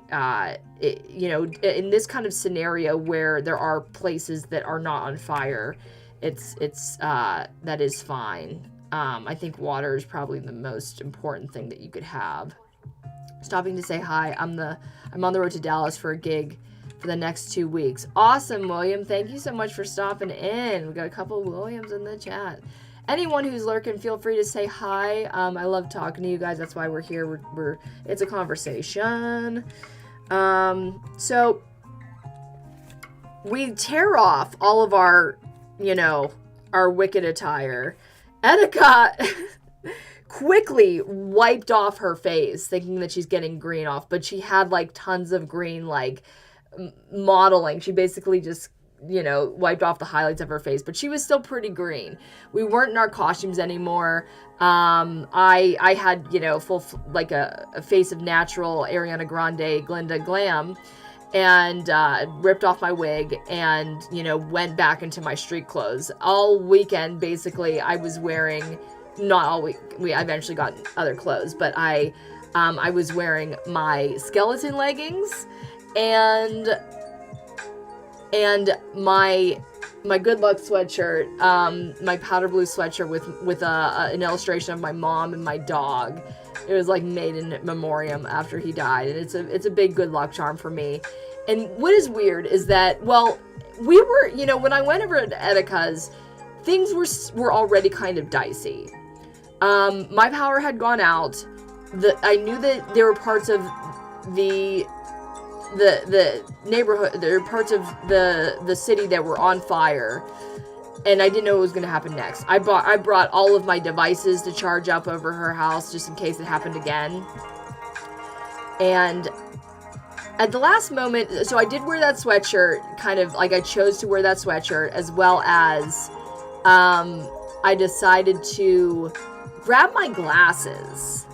you know, in this kind of scenario where there are places that are not on fire, that is fine. I think water is probably the most important thing that you could have. Stopping to say hi. I'm on the road to Dallas for a gig for the next 2 weeks. Awesome, William. Thank you so much for stopping in. We got a couple of Williams in the chat. Anyone who's lurking, feel free to say hi. I love talking to you guys. That's why we're here. It's a conversation. So we tear off all of our, you know, our wicked attire. Etika quickly wiped off her face, thinking that she's getting green off, but she had like tons of green, like modeling. She basically just, you know, wiped off the highlights of her face, but she was still pretty green. We weren't in our costumes anymore. I had, you know, full, like a face of natural Ariana Grande, Glinda glam, and ripped off my wig and, you know, went back into my street clothes. All weekend, basically, I was wearing, not all week, I eventually got other clothes, but I was wearing my skeleton leggings and my Good Luck sweatshirt, my powder blue sweatshirt with an illustration of my mom and my dog. It was like made in memoriam after he died, and it's a big good luck charm for me. And what is weird is that, well, we were, you know, when I went over to Etika's, things were already kind of dicey. My power had gone out. I knew that there were parts of the neighborhood, there were parts of the city that were on fire, and I didn't know what was going to happen next. I brought all of my devices to charge up over her house just in case it happened again. And at the last moment, so I did wear that sweatshirt, kind of like I chose to wear that sweatshirt, as well as I decided to grab my glasses.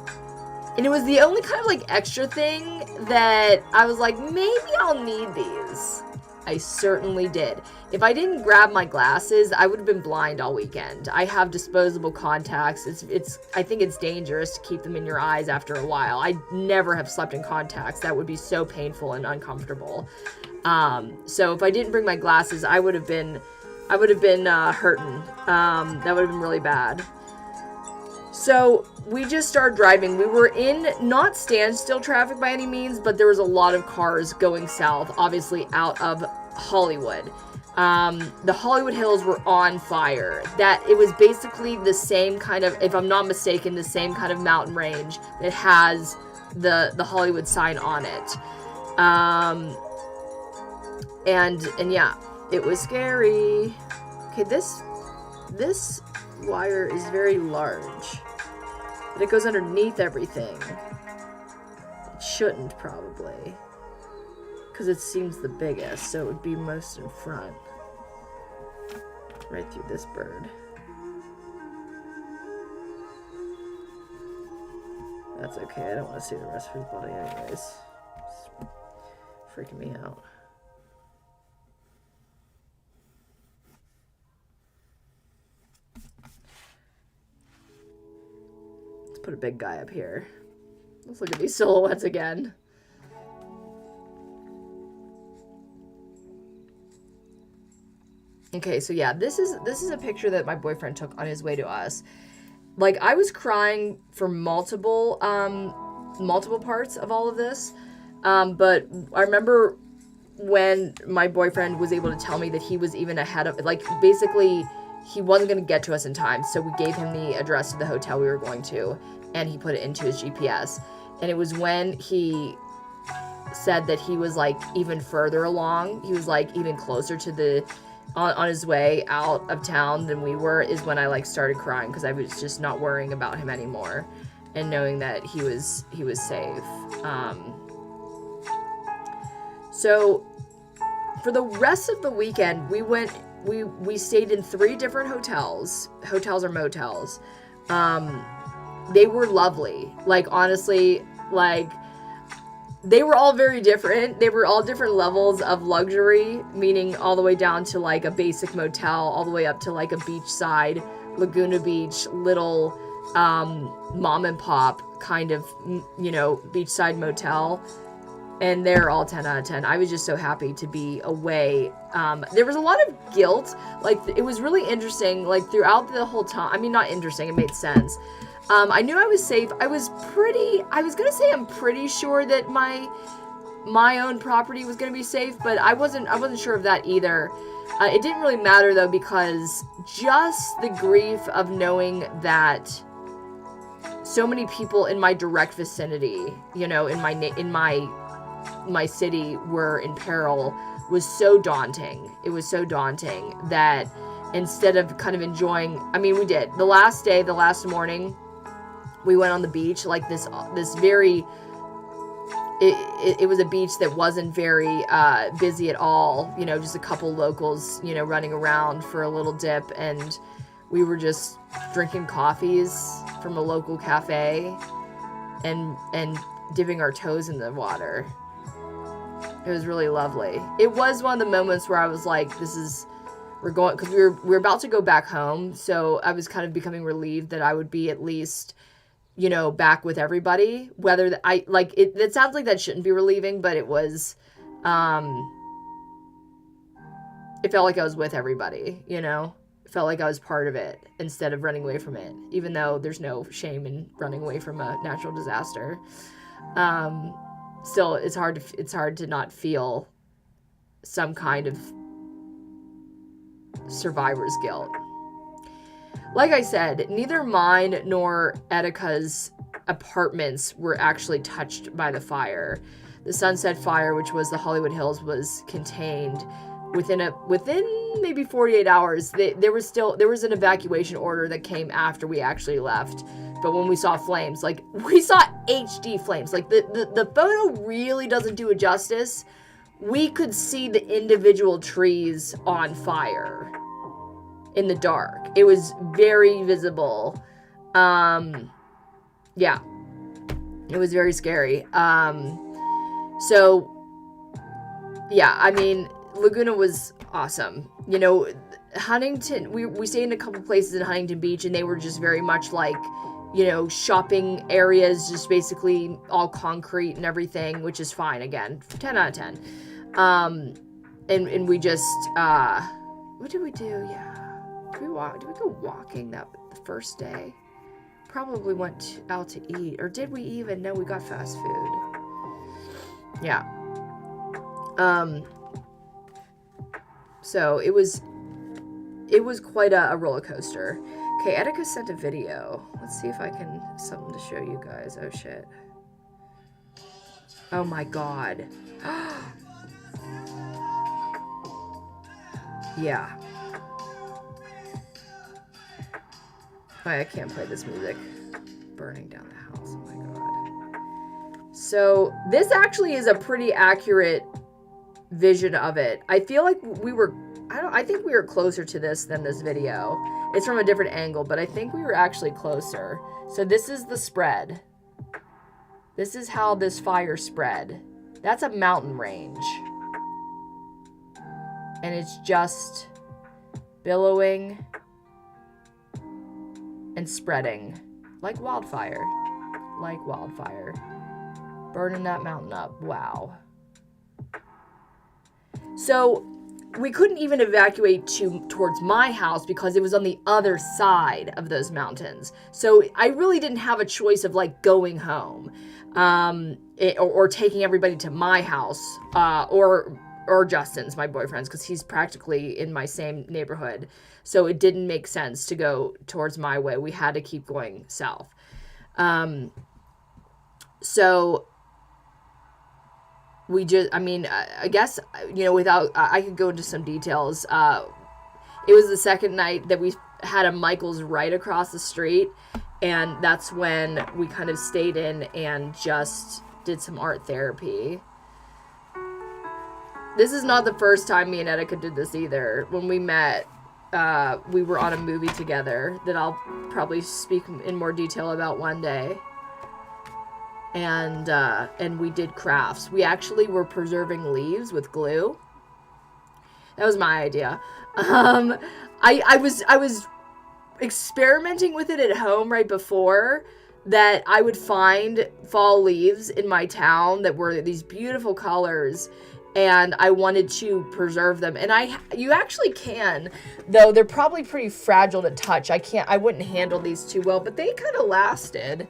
And it was the only kind of like extra thing that I was like, maybe I'll need these. I certainly did. If I didn't grab my glasses, I would have been blind all weekend. I have disposable contacts. I think it's dangerous to keep them in your eyes after a while. I never have slept in contacts. That would be so painful and uncomfortable. So if I didn't bring my glasses, I would have been hurting. That would have been really bad. So we just started driving. We were in not standstill traffic by any means, but there was a lot of cars going south, obviously out of Hollywood. The Hollywood Hills were on fire. That it was basically the same kind of, if I'm not mistaken, the same kind of mountain range that has the Hollywood sign on it. And yeah, it was scary. Okay, this wire is very large, but it goes underneath everything. It shouldn't, probably, because it seems the biggest, so it would be most in front, right through this bird. That's okay, I don't want to see the rest of his body anyways. It's freaking me out. Put a big guy up here. Let's look at these silhouettes again. Okay, so yeah, this is a picture that my boyfriend took on his way to us. Like, I was crying for multiple parts of all of this. But I remember when my boyfriend was able to tell me that he was even ahead of, like, basically he wasn't going to get to us in time. So we gave him the address to the hotel we were going to, and he put it into his GPS. And it was when he said that he was, like, even further along, he was, like, even closer to the, on his way out of town than we were, is when I, like, started crying, because I was just not worrying about him anymore, and knowing that he was safe. So for the rest of the weekend, we stayed in 3 different hotels or motels. They were lovely. Like, honestly, like, they were all very different. They were all different levels of luxury, meaning all the way down to, like, a basic motel, all the way up to, like, a beachside, Laguna Beach, little mom and pop kind of, you know, beachside motel. And they're all 10 out of 10. I was just so happy to be away. There was a lot of guilt. Like, it was really interesting, like, throughout the whole time. I mean, not interesting, it made sense. I knew I was safe. I was gonna say I'm pretty sure that my own property was gonna be safe, but I wasn't sure of that either. It didn't really matter, though, because just the grief of knowing that so many people in my direct vicinity, you know, in my city were in peril was so daunting. It was so daunting that instead of kind of enjoying, I mean, we did. The last morning, we went on the beach, like this very, it was a beach that wasn't very busy at all, you know, just a couple locals, you know, running around for a little dip, and we were just drinking coffees from a local cafe and dipping our toes in the water. It was really lovely. It was one of the moments where I was like, we're going, because we were about to go back home, so I was kind of becoming relieved that I would be at least, you know, back with everybody. Whether it sounds like that shouldn't be relieving, but it was, it felt like I was with everybody, you know? It felt like I was part of it instead of running away from it, even though there's no shame in running away from a natural disaster. Still, it's hard to not feel some kind of survivor's guilt. Like I said, neither mine nor Etika's apartments were actually touched by the fire. The Sunset Fire, which was the Hollywood Hills, was contained within maybe 48 hours. There was an evacuation order that came after we actually left. But when we saw flames, like, we saw HD flames. Like, the photo really doesn't do it justice. We could see the individual trees on fire in the dark. It was very visible. Yeah. It was very scary. So, yeah, I mean, Laguna was awesome. You know, Huntington, we stayed in a couple places in Huntington Beach, and they were just very much like, you know, shopping areas, just basically all concrete and everything, which is fine. Again, 10 out of 10. And we just, what did we do? Yeah. Did we go walking the first day? Probably went out to eat. Or did we even? No, we got fast food. Yeah. So it was quite a roller coaster. Okay, Etika sent a video. Let's see if I can, something to show you guys. Oh, shit. Oh, my God. Yeah. Why, I can't play this music. Burning down the house. Oh, my God. So, this actually is a pretty accurate vision of it. I feel like I think we were closer to this than this video. It's from a different angle, but I think we were actually closer. So this is the spread. This is how this fire spread. That's a mountain range. And it's just billowing and spreading like wildfire. Like wildfire. Burning that mountain up. Wow. So we couldn't even evacuate towards my house because it was on the other side of those mountains. So I really didn't have a choice of like going home, or taking everybody to my house, or or Justin's, my boyfriend's, because he's practically in my same neighborhood. So it didn't make sense to go towards my way. We had to keep going south. So we just, I mean, I guess, without, I could go into some details. It was the second night that we had a Michael's right across the street. And that's when we kind of stayed in and just did some art therapy. This is not the first time me and Etika did this either. When we met, we were on a movie together that I'll probably speak in more detail about one day. And we did crafts. We actually were preserving leaves with glue. That was my idea. I was experimenting with it at home right before that. I would find fall leaves in my town that were these beautiful colors, and I wanted to preserve them. And you actually can, though they're probably pretty fragile to touch. I wouldn't handle these too well, but they kind of lasted.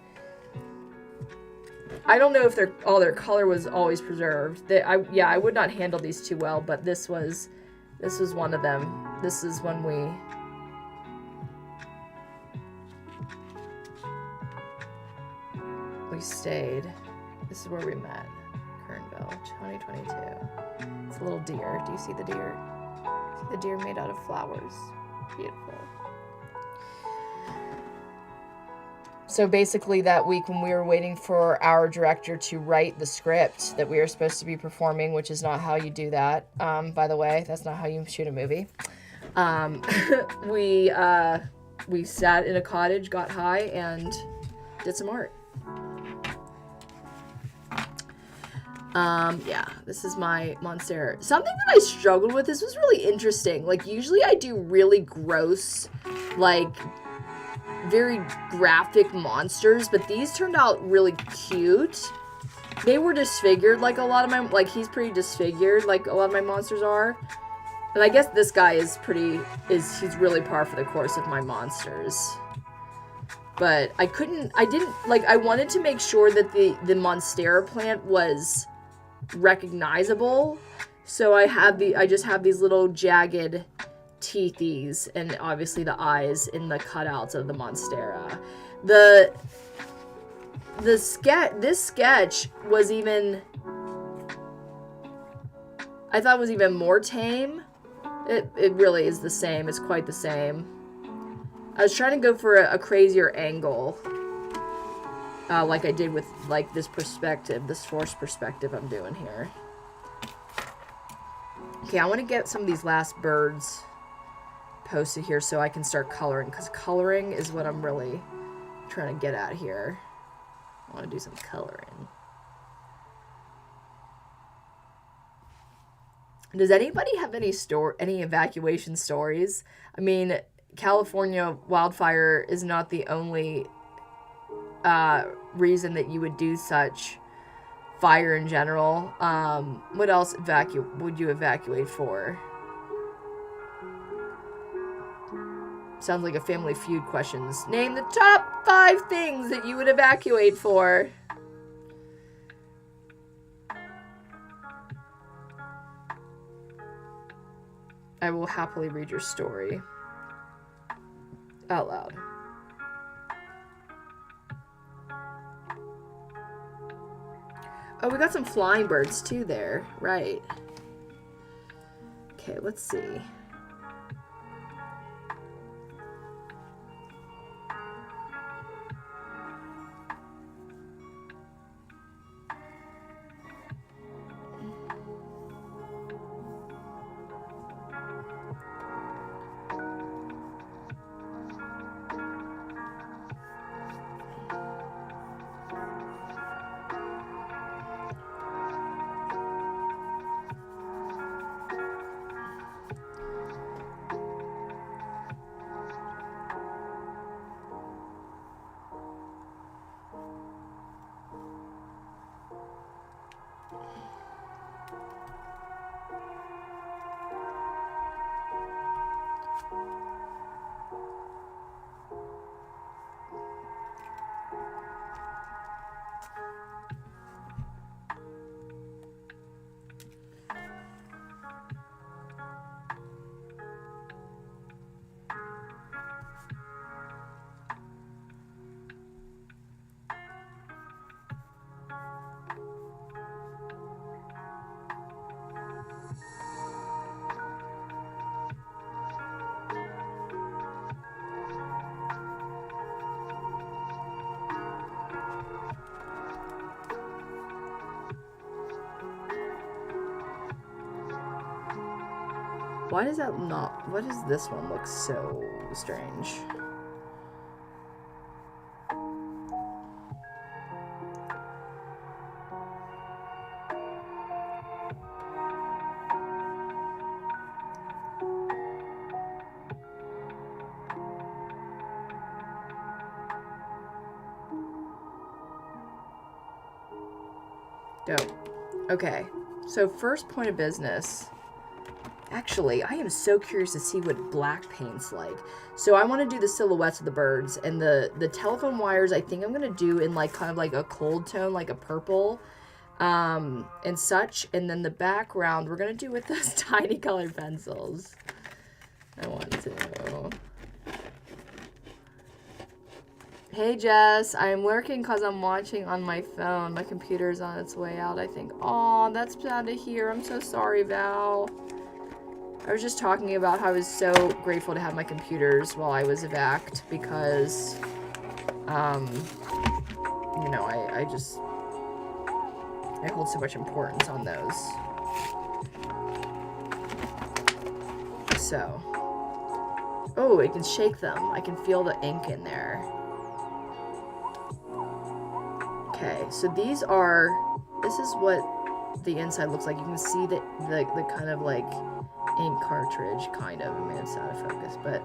I don't know if all their color was always preserved. I would not handle these too well, but this was one of them. This is when we stayed. This is where we met. Kernville, 2022. It's a little deer. Do you see the deer? See the deer made out of flowers? Beautiful. So basically that week when we were waiting for our director to write the script that we were supposed to be performing, which is not how you do that, by the way, that's not how you shoot a movie. We sat in a cottage, got high, and did some art. This is my Monstera. Something that I struggled with, this was really interesting. Like, usually I do really gross, like, very graphic monsters, but these turned out really cute. They were disfigured like a lot of my, like, he's pretty disfigured like a lot of my monsters are. And I guess this guy he's really par for the course of my monsters. But I wanted to make sure that the Monstera plant was recognizable. So I just have these little jagged teethies and obviously the eyes in the cutouts of the Monstera. This sketch was even, I thought was even more tame. It really is the same. It's quite the same. I was trying to go for a crazier angle, like I did with like this perspective, this forced perspective I'm doing here. Okay, I want to get some of these last birds posted here so I can start coloring, because coloring is what I'm really trying to get at here. I want to do some coloring. Does anybody have any evacuation stories? I mean, California wildfire is not the only reason that you would do such. Fire in general. What else would you evacuate for? Sounds like a Family Feud questions. Name the top 5 things that you would evacuate for. I will happily read your story out loud. Oh, we got some flying birds too there. Right. Okay, let's see. Why does that not... Why does this one look so strange? Dope. Okay, so first point of business. Actually, I am so curious to see what black paint's like. So I want to do the silhouettes of the birds, and the telephone wires I think I'm going to do in like kind of like a cold tone, like a purple, and such. And then the background we're going to do with those tiny colored pencils. I want to. Hey Jess, I'm lurking because I'm watching on my phone. My computer's on its way out, I think. Aw, that's sad to hear. I'm so sorry, Val. I was just talking about how I was so grateful to have my computers while I was evac'd because, you know, I hold so much importance on those. So. Oh, I can shake them. I can feel the ink in there. Okay, so this is what the inside looks like. You can see the kind of like ink cartridge, kind of. I mean, it's out of focus, but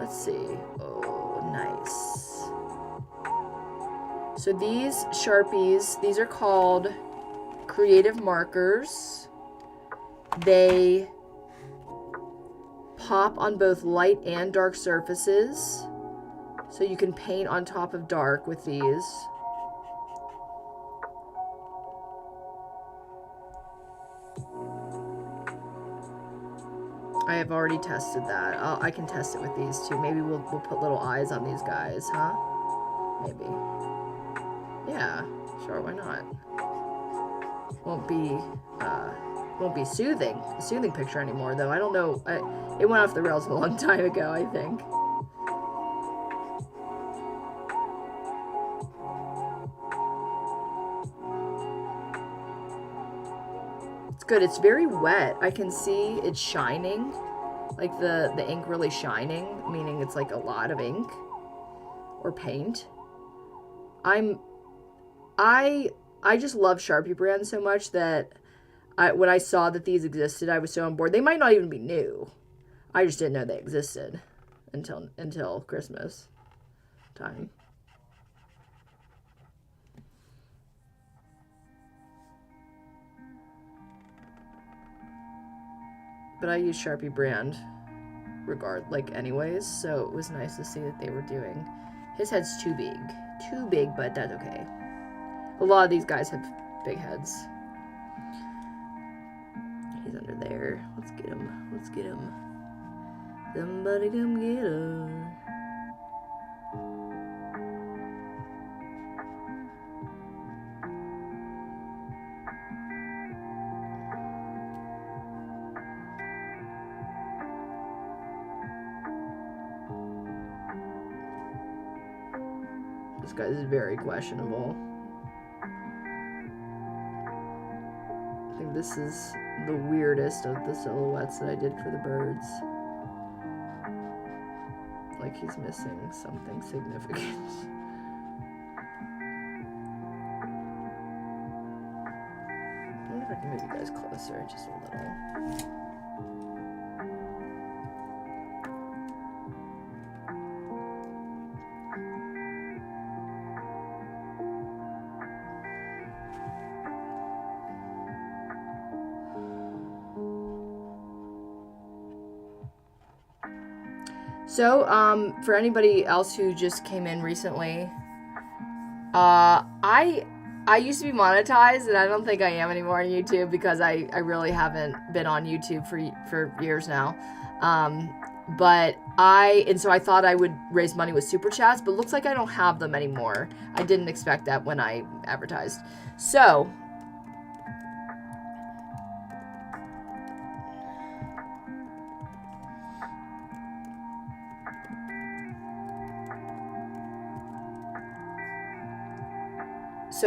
let's see. Oh, nice. So these Sharpies, these are called creative markers. They pop on both light and dark surfaces. So you can paint on top of dark with these. I have already tested that. I can test it with these too. Maybe we'll put little eyes on these guys, huh? Maybe. Yeah, sure, why not? Won't be a soothing picture anymore though. I don't know. It went off the rails a long time ago, I think. Good. It's very wet. I can see it's shining, like the ink really shining, meaning it's like a lot of ink or paint. I just love Sharpie brand so much that when I saw that these existed, I was so on board. They might not even be new. I just didn't know they existed until Christmas time. But I use Sharpie brand anyways, so it was nice to see that they were doing. His head's too big, but that's okay. A lot of these guys have big heads. He's under there. Let's get him. Somebody come get him. This guy is very questionable. I think this is the weirdest of the silhouettes that I did for the birds. Like he's missing something significant. I wonder if I can move you guys closer just a little. So, for anybody else who just came in recently, I used to be monetized, and I don't think I am anymore on YouTube because I really haven't been on YouTube for years now. So I thought I would raise money with super chats, but looks like I don't have them anymore. I didn't expect that when I advertised. So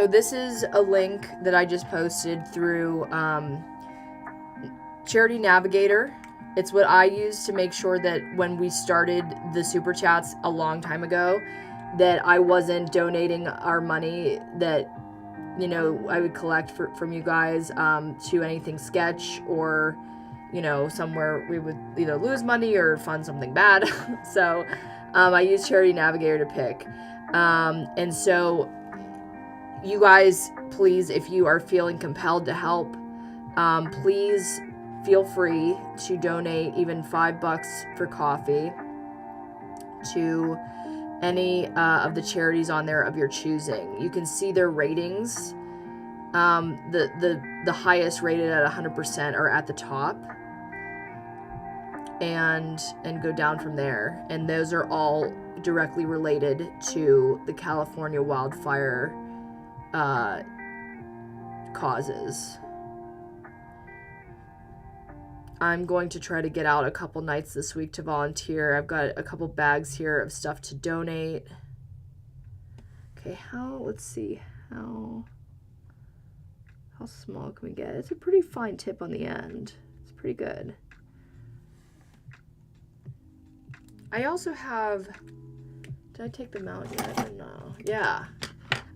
this is a link that I just posted through Charity Navigator. It's what I use to make sure that when we started the super chats a long time ago, that I wasn't donating our money that, you know, I would collect from you guys to anything sketch or, you know, somewhere we would either lose money or fund something bad. So I use Charity Navigator to pick. And so you guys, please, if you are feeling compelled to help, please feel free to donate even $5 for coffee to any of the charities on there of your choosing. You can see their ratings. The highest rated at 100% are at the top, and go down from there. And those are all directly related to the California wildfire causes. I'm going to try to get out a couple nights this week to volunteer. I've got a couple bags here of stuff to donate. Okay, let's see, how small can we get? It's a pretty fine tip on the end. It's pretty good. I also have, did I take them out yet? I don't know. Yeah,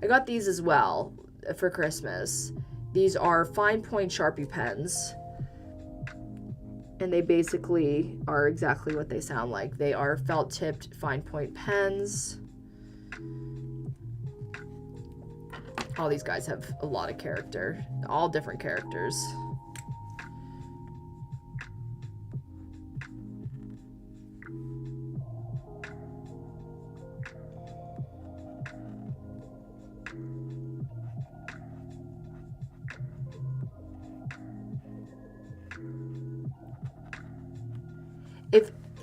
I got these as well for Christmas. These are fine point Sharpie pens. And they basically are exactly what they sound like. They are felt-tipped fine point pens. All these guys have a lot of character. All different characters.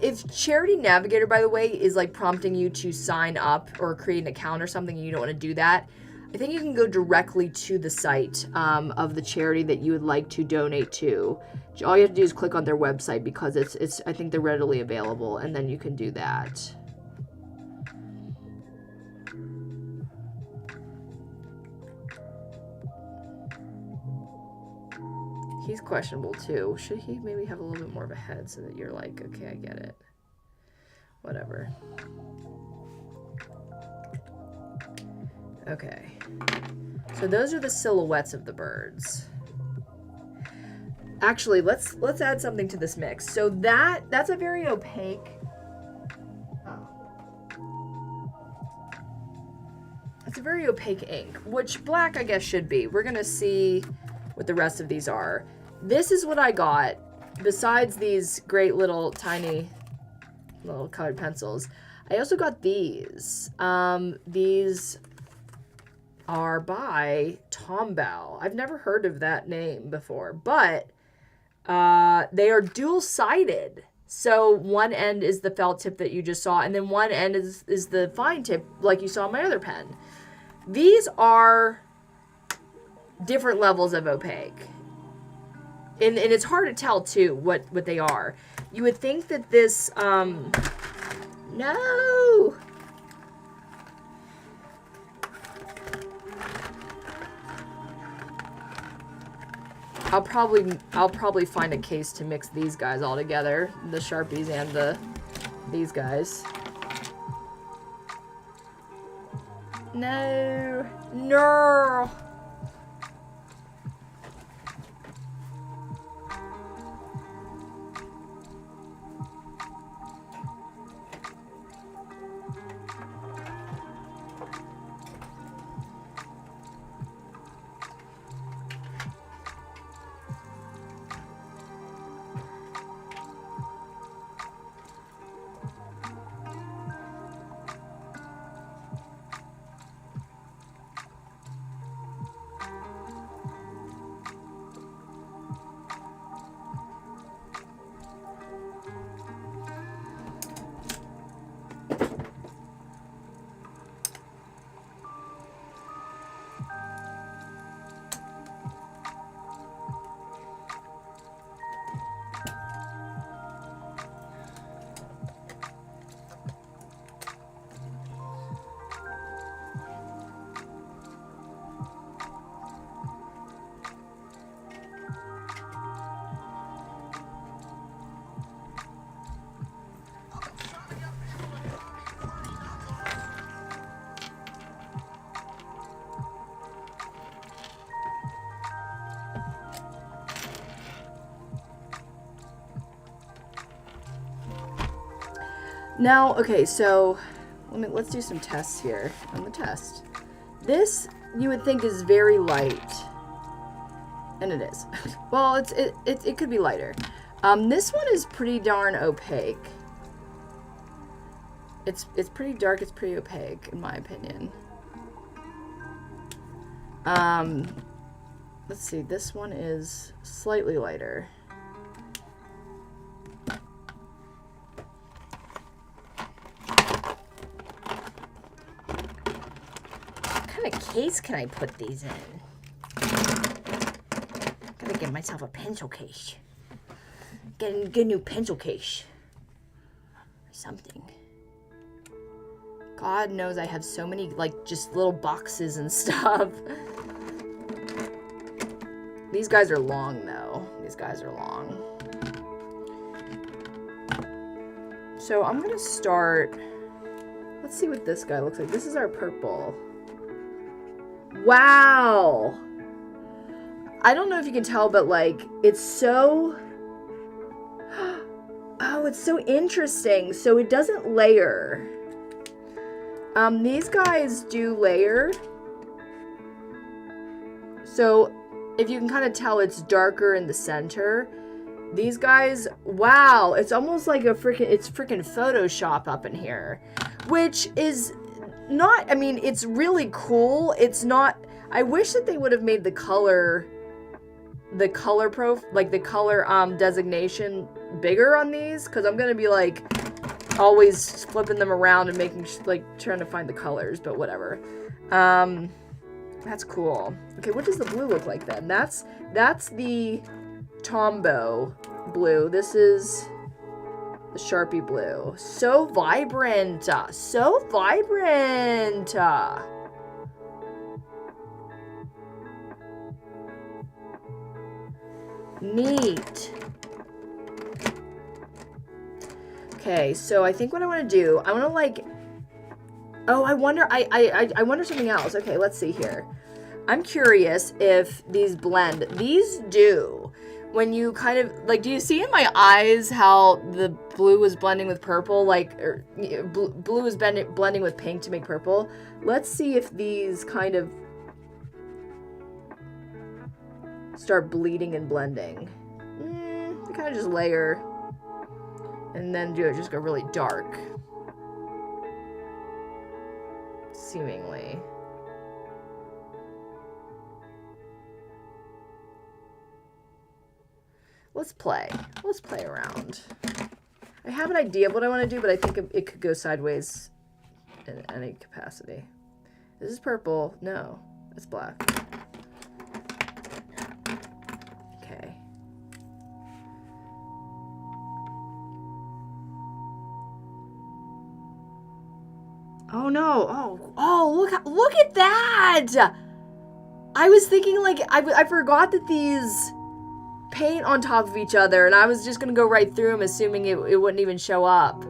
If Charity Navigator, by the way, is like prompting you to sign up or create an account or something and you don't want to do that, I think you can go directly to the site of the charity that you would like to donate to. All you have to do is click on their website because it's I think they're readily available, and then you can do that. He's questionable too. Should he maybe have a little bit more of a head so that you're like, okay, I get it. Whatever. Okay. So those are the silhouettes of the birds. Actually, let's add something to this mix. So that's a very opaque. It's a very opaque ink, which black I guess should be. We're gonna see what the rest of these are. This is what I got, besides these great little tiny little colored pencils. I also got these. These are by Tombow. I've never heard of that name before, but they are dual-sided. So one end is the felt tip that you just saw, and then one end is the fine tip like you saw in my other pen. These are different levels of opaque. And it's hard to tell, too, what they are. You would think that this, no! I'll probably find a case to mix these guys all together. The Sharpies and these guys. No! No! Now, okay, so let's do some tests here on the test. This you would think is very light, and it is. Well, it could be lighter. This one is pretty darn opaque. It's pretty dark. It's pretty opaque, in my opinion. Let's see. This one is slightly lighter. What kind of case can I put these in? Gotta get myself a pencil case. Get a new pencil case. Or something. God knows I have so many, like, just little boxes and stuff. These guys are long, though. These guys are long. So I'm gonna start... Let's see what this guy looks like. This is our purple. Wow! I don't know if you can tell, but, like, it's so... Oh, it's so interesting. So it doesn't layer. These guys do layer. So if you can kind of tell, it's darker in the center. These guys, wow, it's almost like it's freaking Photoshop up in here, which is not, I mean, it's really cool. It's not, I wish that they would have made the color designation bigger on these, because I'm going to be like always flipping them around and making like trying to find the colors, but whatever. That's cool. Okay, what does the blue look like then? That's the Tombow blue. This is the Sharpie blue. So vibrant. So vibrant. Neat. Okay, so I think what I want to do, I want to like, oh, I wonder something else. Okay, let's see here. I'm curious if these blend. These do. When you kind of, like, do you see in my eyes how the blue is blending with purple? Like, or blue is blending with pink to make purple. Let's see if these kind of start bleeding and blending. They kind of just layer. And then just go really dark. Seemingly. Let's play. Let's play around. I have an idea of what I want to do, but I think it could go sideways in any capacity. This is purple. No, it's black. Okay. Oh no! Look at that! I was thinking like I forgot that these paint on top of each other, and I was just gonna go right through them, assuming it wouldn't even show up.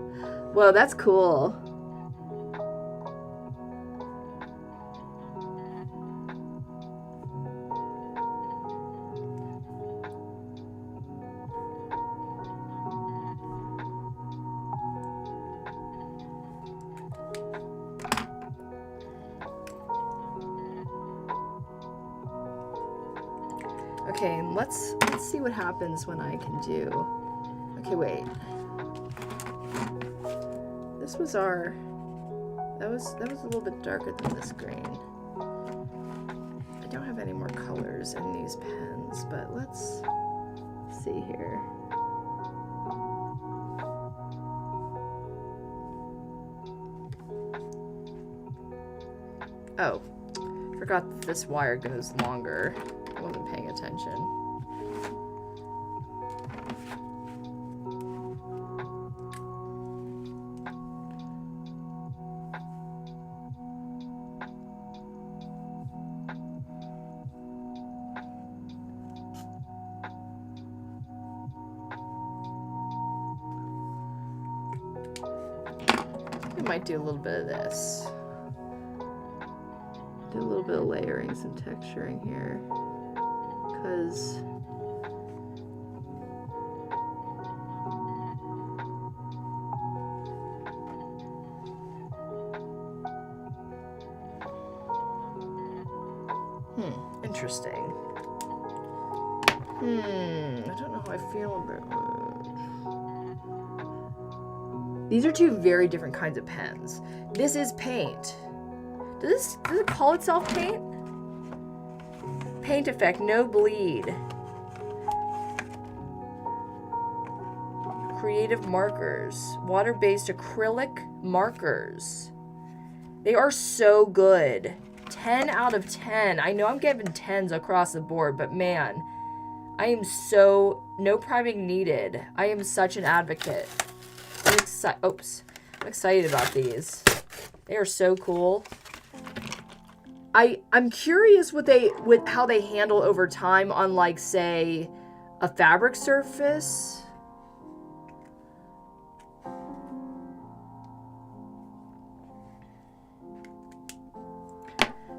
Whoa, that's cool. Okay, let's see what happens when I can do. Okay, wait. This was our. That was a little bit darker than this green. I don't have any more colors in these pens, but let's see here. Oh, forgot that this wire goes longer. I wasn't paying attention. I might do a little bit of this. Do a little bit of layering, some texturing here. Because Interesting. I don't know how I feel about it. These are two very different kinds of pens. This is paint. Does it call itself paint? Paint effect, no bleed. Creative markers. Water-based acrylic markers. They are so good. 10 out of 10. I know I'm giving 10s across the board, but man, I am so... No priming needed. I am such an advocate. I'm excited about these. They are so cool. I'm curious with how they handle over time on, like, say, a fabric surface.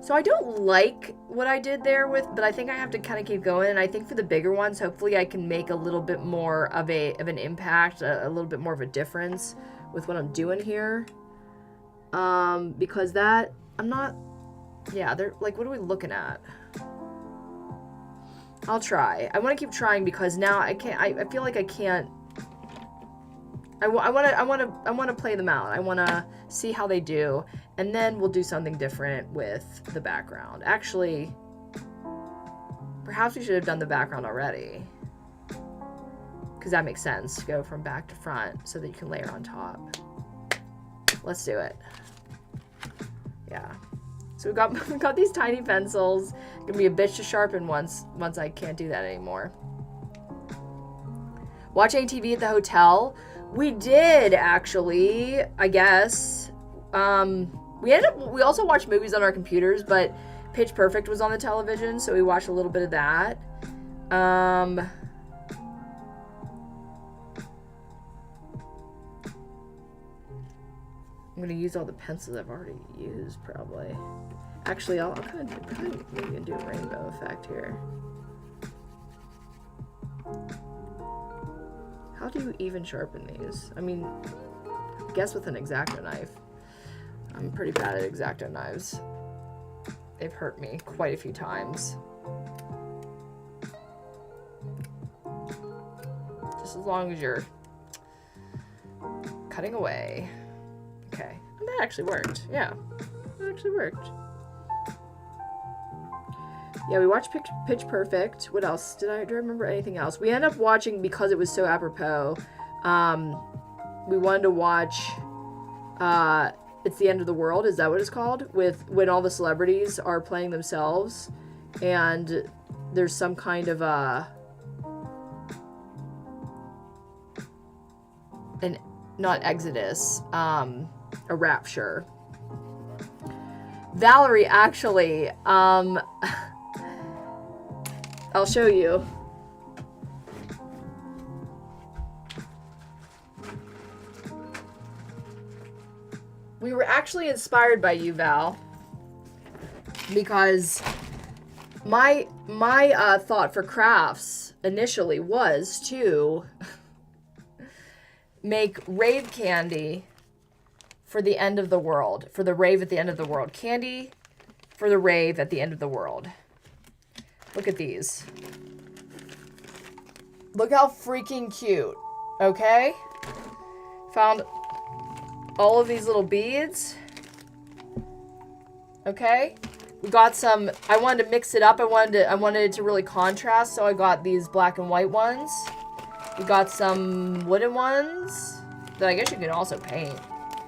So I don't like what I did there but I think I have to kind of keep going. And I think for the bigger ones, hopefully I can make a little bit more of an impact, a little bit more of a difference with what I'm doing here. Because that, I'm not, yeah, they're like, what are we looking at? I'll try. I want to keep trying because now I can't, I feel like I can't, I want to play them out. I want to see how they do, and then we'll do something different with the background. Actually, perhaps we should have done the background already, because that makes sense. Go from back to front so that you can layer on top. Let's do it. Yeah. So we got these tiny pencils. Gonna be a bitch to sharpen once I can't do that anymore. Watching TV at the hotel. We did, actually, I guess. We also watched movies on our computers, but Pitch Perfect was on the television, so we watched a little bit of that. I'm gonna use all the pencils I've already used, probably. Actually, I'll kind of maybe do a rainbow effect here. How do you even sharpen these? I mean, I guess with an X-Acto knife. I'm pretty bad at X-Acto knives. They've hurt me quite a few times. Just as long as you're cutting away. Okay. And that actually worked. Yeah. That actually worked. Yeah, we watched Pitch Perfect. What else? Do I remember anything else? We ended up watching, because it was so apropos, we wanted to watch It's the End of the World. Is that what it's called? When all the celebrities are playing themselves, and there's some kind of not exodus, a rapture. Valerie, actually, I'll show you. We were actually inspired by you, Val, because my thought for crafts initially was to make rave candy for the end of the world, for the rave at the end of the world. Candy for the rave at the end of the world. Look at these. Look how freaking cute. Okay? Found all of these little beads. Okay? We got some, I wanted to mix it up. I wanted it to really contrast, so I got these black and white ones. We got some wooden ones that I guess you can also paint.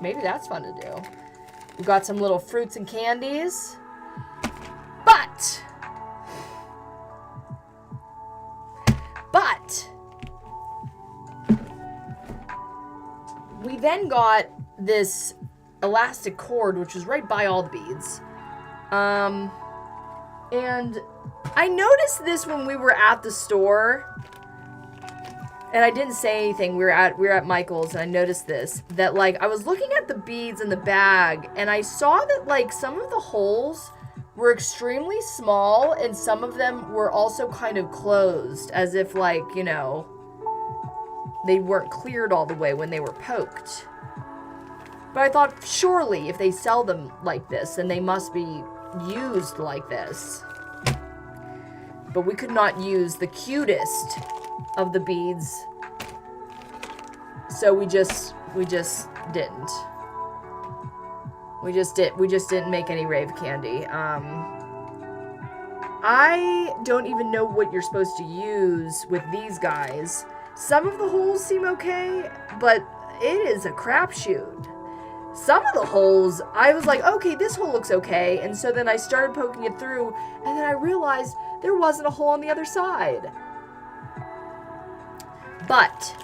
Maybe that's fun to do. We got some little fruits and candies. But we then got this elastic cord, which was right by all the beads. And I noticed this when we were at the store, and I didn't say anything. We were at Michael's, and I noticed this, that like I was looking at the beads in the bag, and I saw that like some of the holes were extremely small, and some of them were also kind of closed, as if like, you know, they weren't cleared all the way when they were poked. But I thought, surely if they sell them like this, then they must be used like this. but we could not use the cutest of the beads. So we just didn't. We just didn't make any rave candy. I don't even know what you're supposed to use with these guys. Some of the holes seem okay, but it is a crapshoot. Some of the holes, I was like, okay, this hole looks okay. And so then I started poking it through, and then I realized there wasn't a hole on the other side. But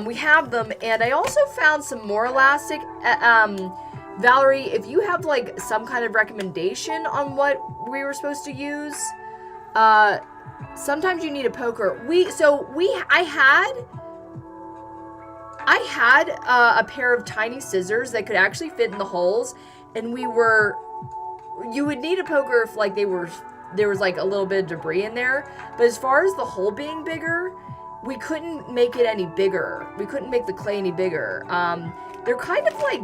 we have them, and I also found some more elastic. Valerie, if you have like some kind of recommendation on what we were supposed to use, sometimes you need a poker. I had a pair of tiny scissors that could actually fit in the holes, and you would need a poker if like there was like a little bit of debris in there. But as far as the hole being bigger, we couldn't make it any bigger. We couldn't make the clay any bigger. They're kind of like,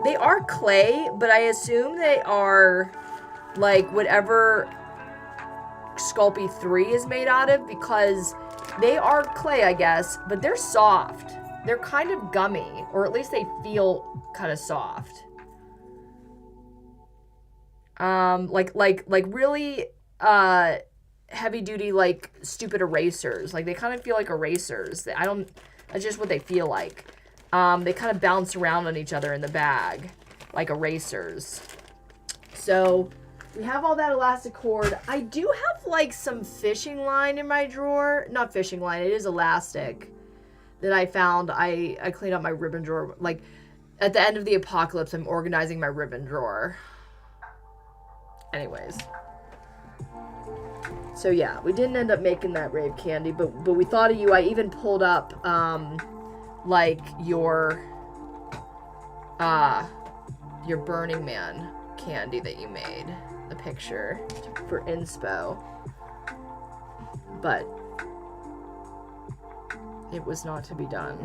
they are clay, but I assume they are like whatever Sculpey 3 is made out of, because they are clay, I guess, but they're soft. They're kind of gummy, or at least they feel kind of soft. Like really heavy duty, like stupid erasers. Like they kind of feel like erasers. That's just what they feel like. They kind of bounce around on each other in the bag, like erasers. So we have all that elastic cord. I do have like some fishing line in my drawer. Not fishing line, it is elastic that I found. I cleaned out my ribbon drawer. Like at the end of the apocalypse, I'm organizing my ribbon drawer. Anyways. So yeah, we didn't end up making that rave candy, but we thought of you. I even pulled up like your Burning Man candy that you made, the picture for inspo, but it was not to be done.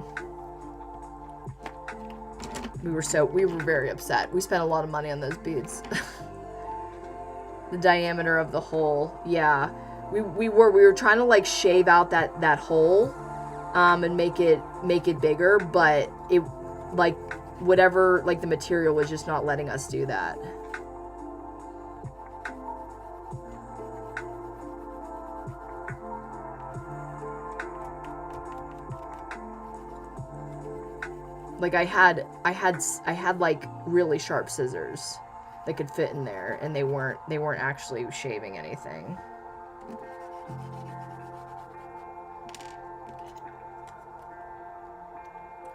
We were very upset. We spent a lot of money on those beads. The diameter of the hole, yeah, we were trying to like shave out that hole and make it bigger, but it, like, whatever, like, the material was just not letting us do that. Like I had like really sharp scissors that could fit in there, and they weren't actually shaving anything.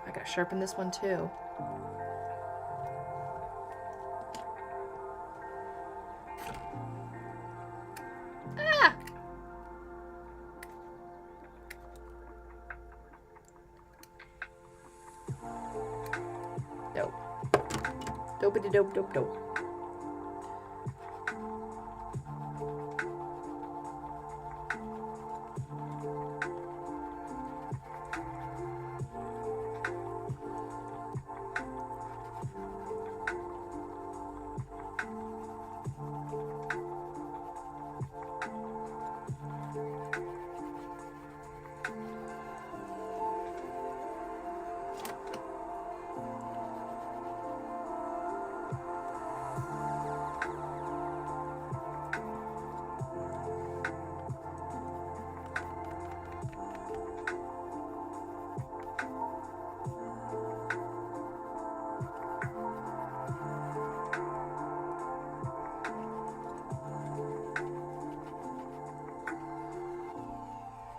I gotta sharpen this one too. Ah! Dope. Dopey dope dope dope.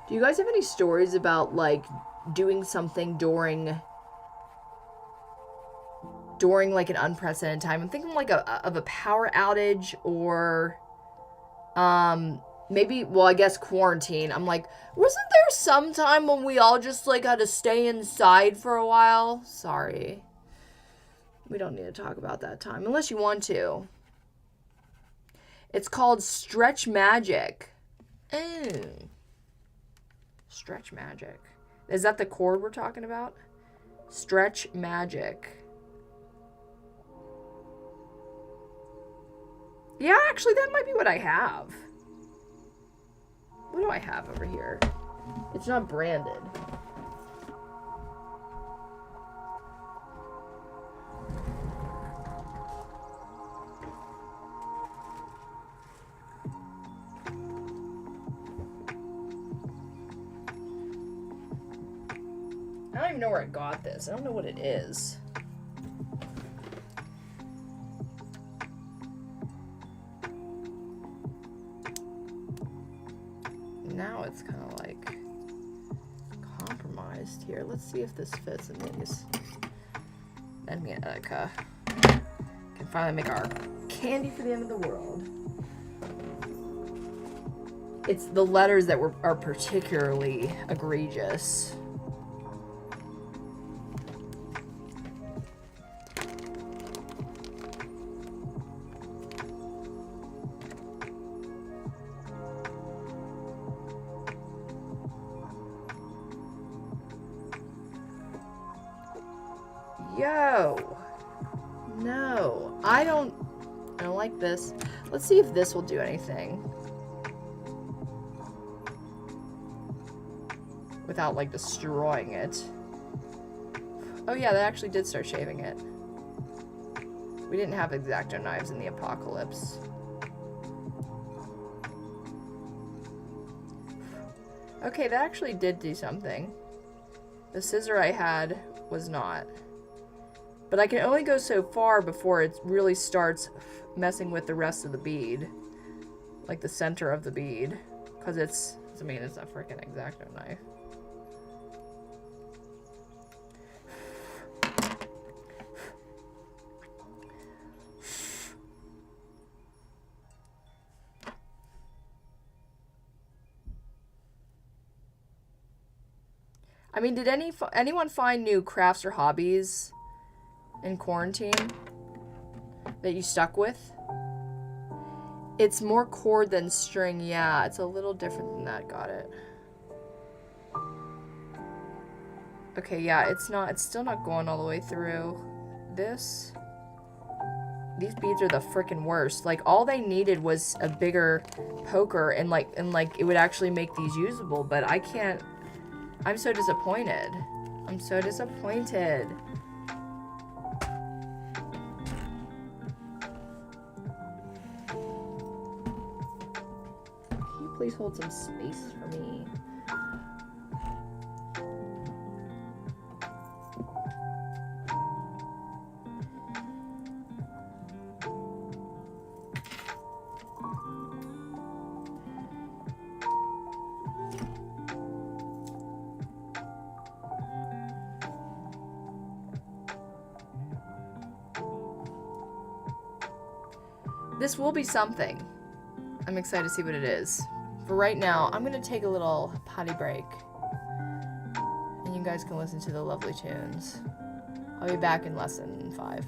Do you guys have any stories about, like, doing something during like an unprecedented time? I'm thinking like of a power outage, or maybe, well, I guess quarantine. I'm like, wasn't there some time when we all just like had to stay inside for a while? Sorry. We don't need to talk about that time unless you want to. It's called Stretch Magic. Oh. Stretch Magic. Is that the cord we're talking about? Stretch Magic. Yeah, actually, that might be what I have. What do I have over here? It's not branded. I don't even know where I got this. I don't know what it is. Now it's kind of like compromised here. Let's see if this fits in these. And me and Etika can finally make our candy for the end of the world. It's the letters that are particularly egregious. Yo, no, I don't like this. Let's see if this will do anything without like destroying it. Oh yeah, that actually did start shaving it. We didn't have X-Acto knives in the apocalypse. Okay, that actually did do something. The scissor I had was not. But I can only go so far before it really starts messing with the rest of the bead. Like the center of the bead. Because it's a freaking X-Acto knife. I mean, did anyone find new crafts or hobbies in quarantine that you stuck with? It's more cord than string. Yeah, it's a little different than that. Got it. Okay, yeah, it's still not going all the way through. These beads are the freaking worst. Like, all they needed was a bigger poker and it would actually make these usable, but I can't. I'm so disappointed. I'm so disappointed. Can you please hold some space for me? This will be something. I'm excited to see what it is. For right now, I'm going to take a little potty break. And you guys can listen to the lovely tunes. I'll be back in less than 5.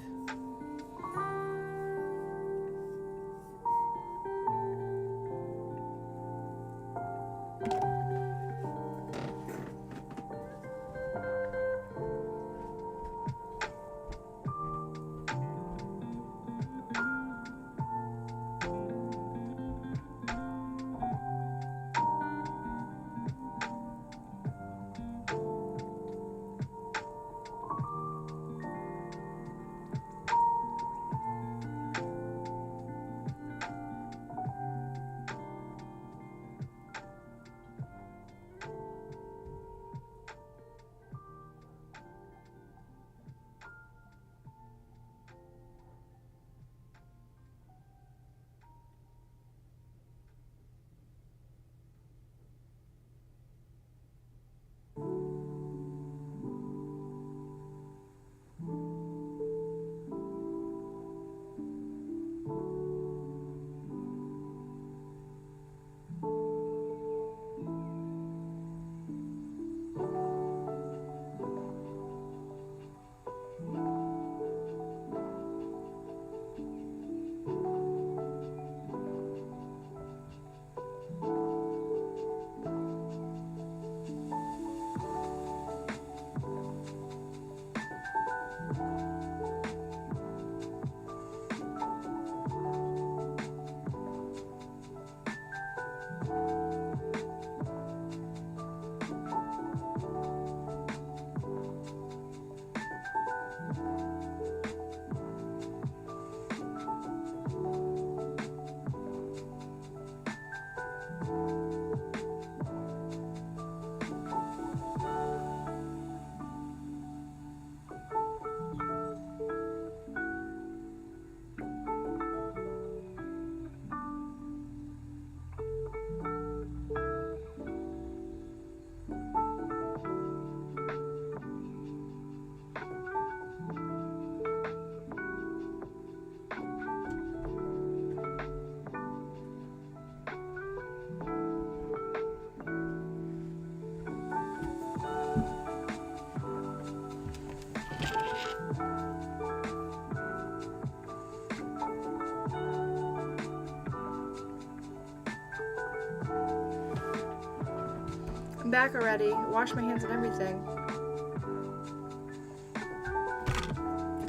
I'm back already. Wash my hands and everything.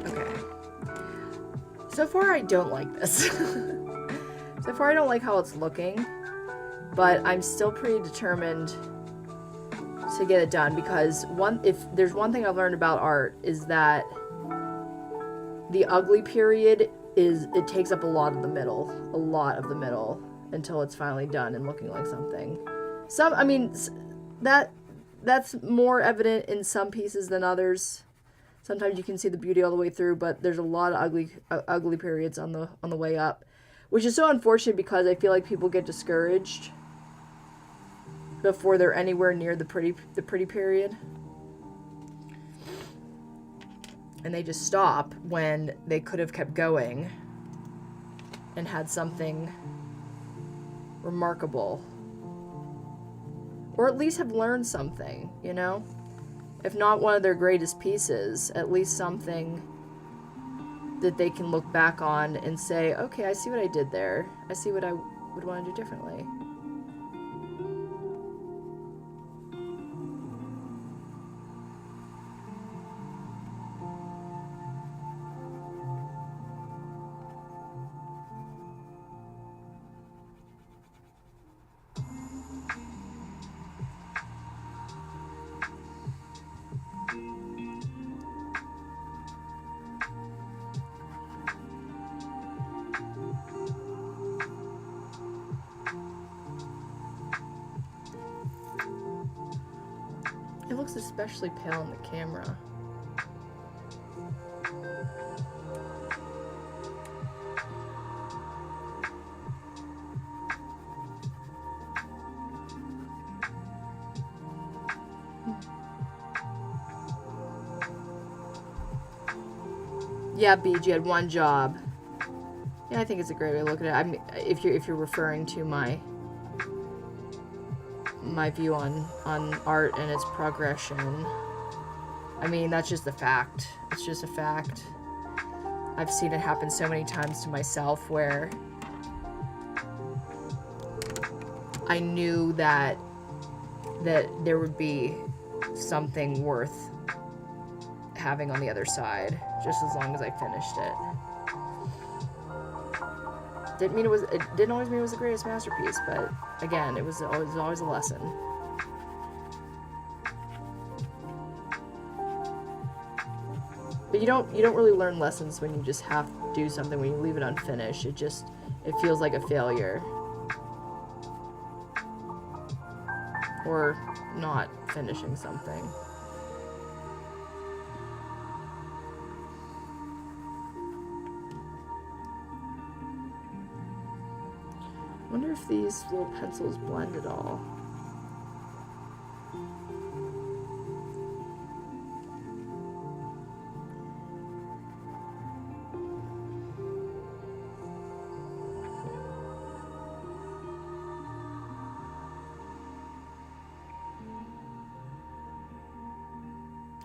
Okay. So far, I don't like this. So far, I don't like how it's looking. But I'm still pretty determined to get it done because if there's one thing I've learned about art is that the ugly period it takes up a lot of the middle until it's finally done and looking like something. That's more evident in some pieces than others. Sometimes you can see the beauty all the way through, but there's a lot of ugly periods on the way up, which is so unfortunate because I feel like people get discouraged before they're anywhere near the pretty period. And they just stop when they could have kept going and had something remarkable. Or at least have learned something, you know? If not one of their greatest pieces, at least something that they can look back on and say, okay, I see what I did there. I see what I would want to do differently. It looks especially pale in the camera. Yeah, Beej, you had one job. Yeah, I think it's a great way to look at it. I mean, if you're referring to my view on art and its progression, I mean, that's just a fact. It's just a fact. I've seen it happen so many times to myself where I knew that there would be something worth having on the other side, just as long as I finished it. It didn't always mean it was the greatest masterpiece, but again, it was always a lesson. But you don't really learn lessons when you just have to do something, when you leave it unfinished. It feels like a failure. Or not finishing something. I wonder if these little pencils blend at all.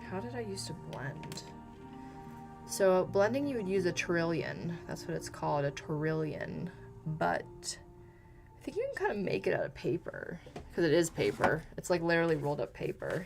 How did I used to blend? So blending, you would use a trillion. That's what it's called, a trillion. But I think you can kind of make it out of paper, because it is paper. It's like literally rolled up paper.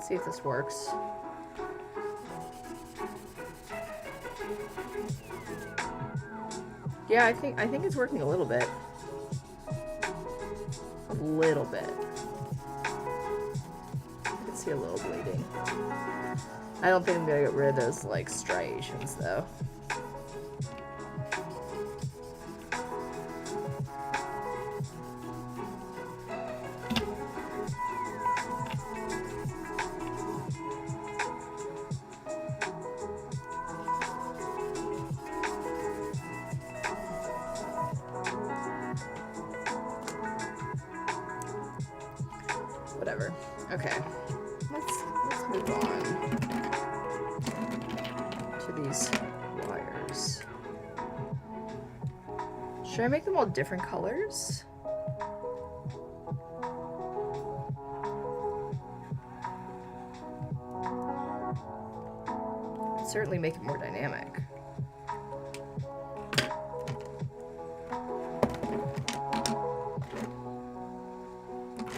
See if this works. Yeah, I think it's working a little bit. A little bit. I can see a little bleeding. I don't think I'm gonna get rid of those like striations though. Okay, let's move on to these wires. Should I make them all different colors? It'd certainly make it more dynamic.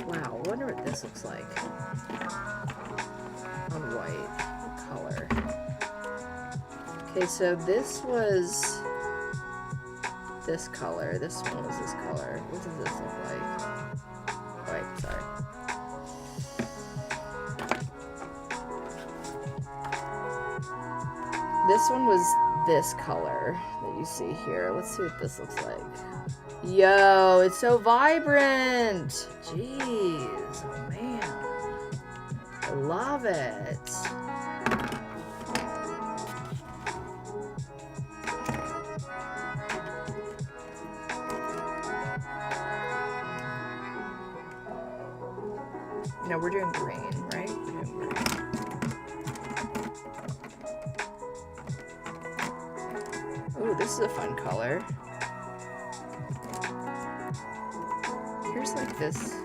Wow, I wonder what this looks like on white. What color? Okay, so this was this color. This one was this color. What does this look like? Oh, wait, sorry. This one was this color that you see here. Let's see what this looks like. Yo, it's so vibrant. Jeez, oh man. I love it. No, we're doing green, right? We're doing green. Ooh, this is a fun color. Here's like this.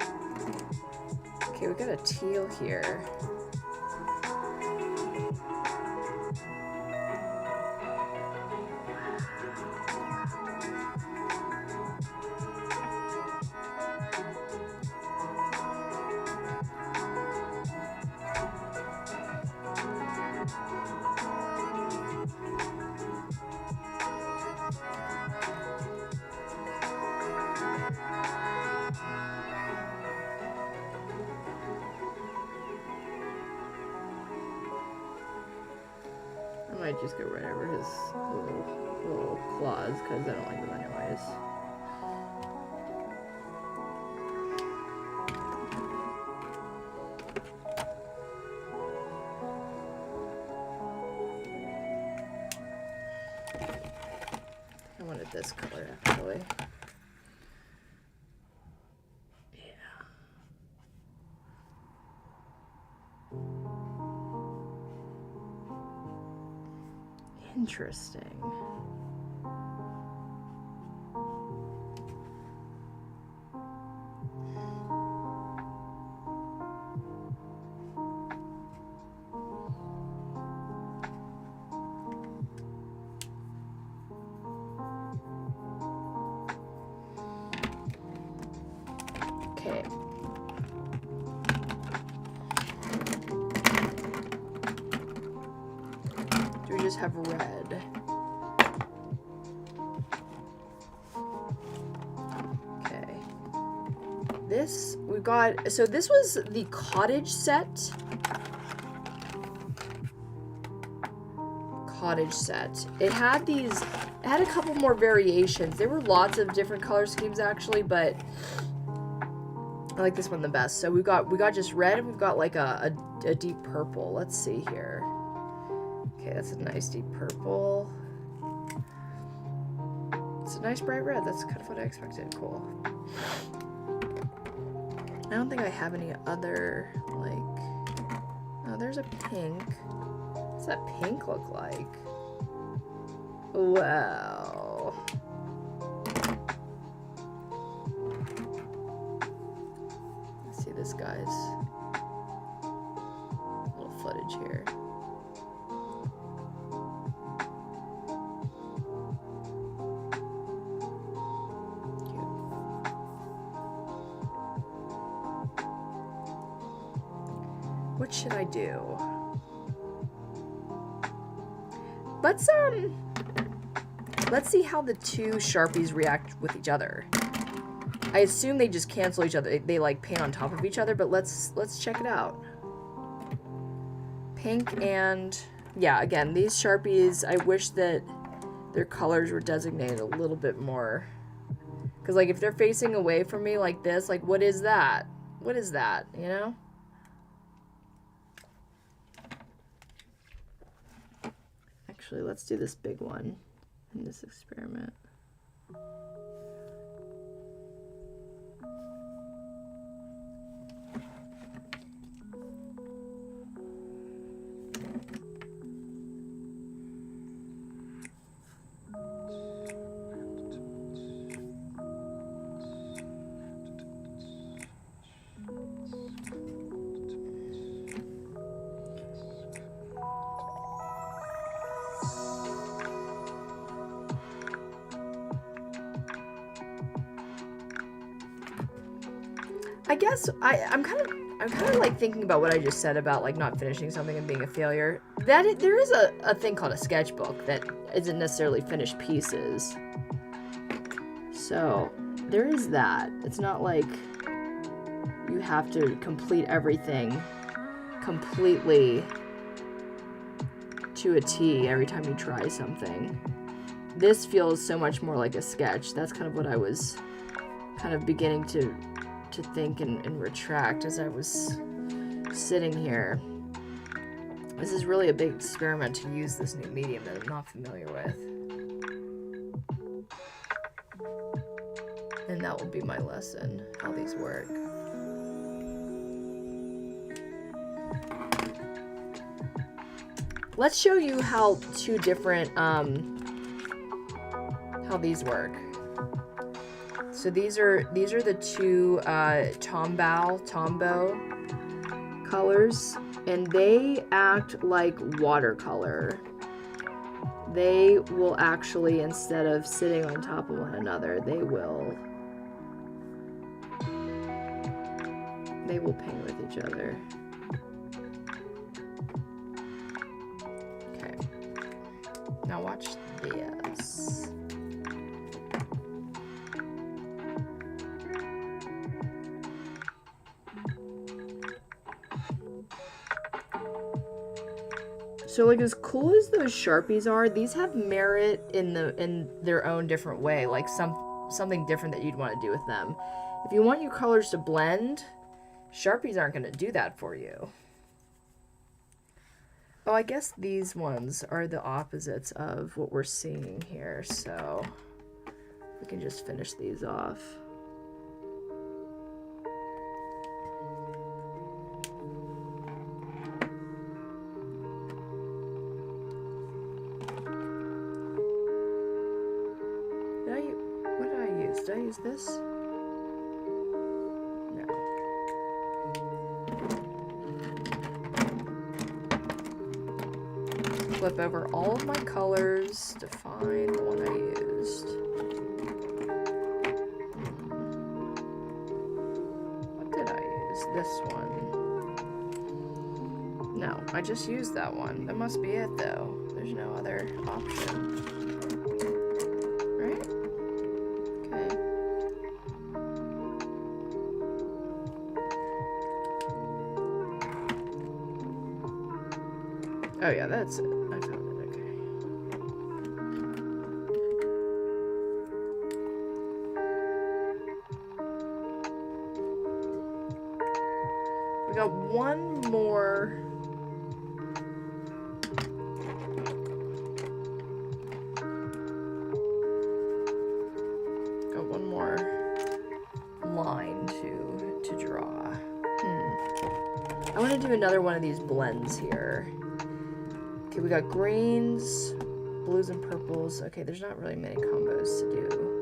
Okay, we got a teal here. I might just go right over his little claws because I don't like them anyways. I wanted this color actually. Interesting. Okay. Do we just have red? Okay. This, we got, so this was the cottage set. Cottage set. It had these, it had a couple more variations. There were lots of different color schemes actually, but I like this one the best. So we got just red and we've got like a deep purple. Let's see here. Okay, that's a nice deep purple. It's a nice bright red. That's kind of what I expected. Cool. I don't think I have any other, like... Oh, there's a pink. What's that pink look like? Wow. Let's see this guy's little footage here. What should I do? Let's see how the two Sharpies react with each other. I assume they just cancel each other. They like paint on top of each other, but let's check it out. Pink and yeah, again, these Sharpies, I wish that their colors were designated a little bit more. Cuz like if they're facing away from me like this, like what is that? What is that, you know? Actually, let's do this big one in this experiment. I guess I'm kind of like thinking about what I just said about like not finishing something and being a failure. There is a thing called a sketchbook that isn't necessarily finished pieces. So there is that. It's not like you have to complete everything completely to a T every time you try something. This feels so much more like a sketch. That's kind of what I was kind of beginning to think and retract as I was sitting here. This is really a big experiment to use this new medium that I'm not familiar with. And that will be my lesson, how these work. Let's show you how two different, how these work. So these are the two Tombow colors, and they act like watercolor. They will actually, instead of sitting on top of one another, they will paint with each other. Okay. Now watch this. So like as cool as those Sharpies are, these have merit in their own different way, like something different that you'd want to do with them. If you want your colors to blend, Sharpies aren't going to do that for you. Oh, I guess these ones are the opposites of what we're seeing here, so we can just finish these off. What did I use? Did I use this? No. Flip over all of my colors to find the one I used. What did I use? This one. No, I just used that one. That must be it, though. There's no other option. Right? Okay. Oh yeah, that's it. I found it. Okay. We got one more. Got one more line to draw. I want to do another one of these blends here. Okay, we got greens, blues, and purples. Okay, there's not really many combos to do.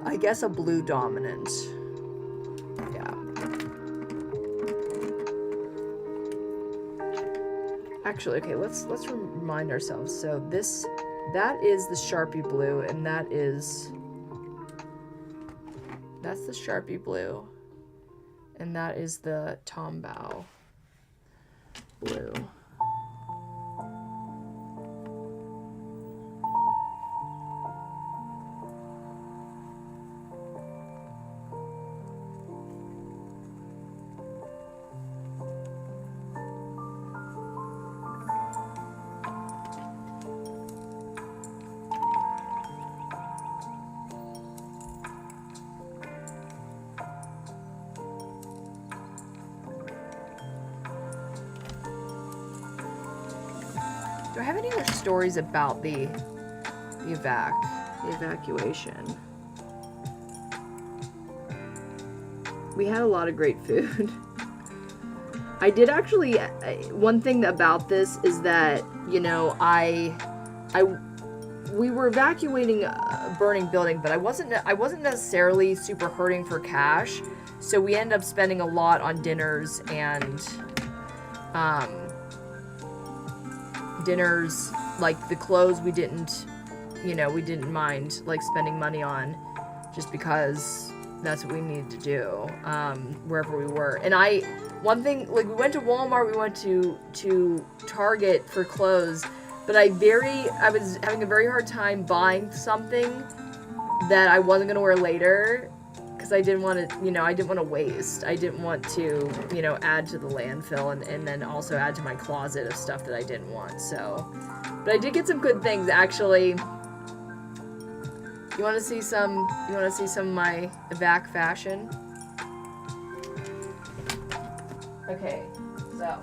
I guess a blue dominant. Yeah. Actually, okay, let's remind ourselves. So that is the Sharpie blue, and that's the Sharpie blue, and that is the Tombow blue. Do I have any other stories about the evacuation? We had a lot of great food. I did actually, one thing about this is that, you know, we were evacuating a burning building, but I wasn't necessarily super hurting for cash, so we ended up spending a lot on dinners and dinners, like the clothes we didn't, you know, we didn't mind like spending money on just because that's what we needed to do, wherever we were. And one thing, like we went to Walmart, we went to Target for clothes, but I was having a very hard time buying something that I wasn't gonna wear later, because I didn't want to, you know, I didn't want to waste. I didn't want to, you know, add to the landfill and then also add to my closet of stuff that I didn't want. So, but I did get some good things actually. You want to see some of my evac fashion? Okay, so.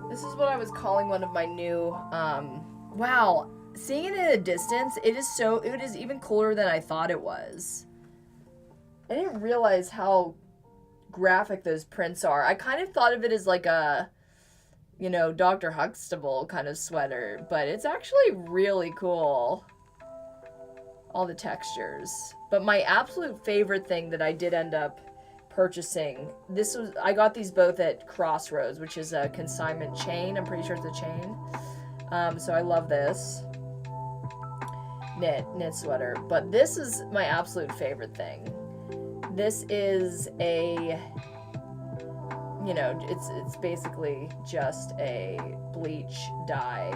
This is what I was calling one of my new, wow, seeing it at a distance, it is even cooler than I thought it was. I didn't realize how graphic those prints are. I kind of thought of it as like a, you know, Dr. Huxtable kind of sweater, but it's actually really cool. All the textures. But my absolute favorite thing that I did end up purchasing, I got these both at Crossroads, which is a consignment chain. I'm pretty sure it's a chain. So I love this knit sweater. But this is my absolute favorite thing. This is a, you know, it's basically just a bleach dye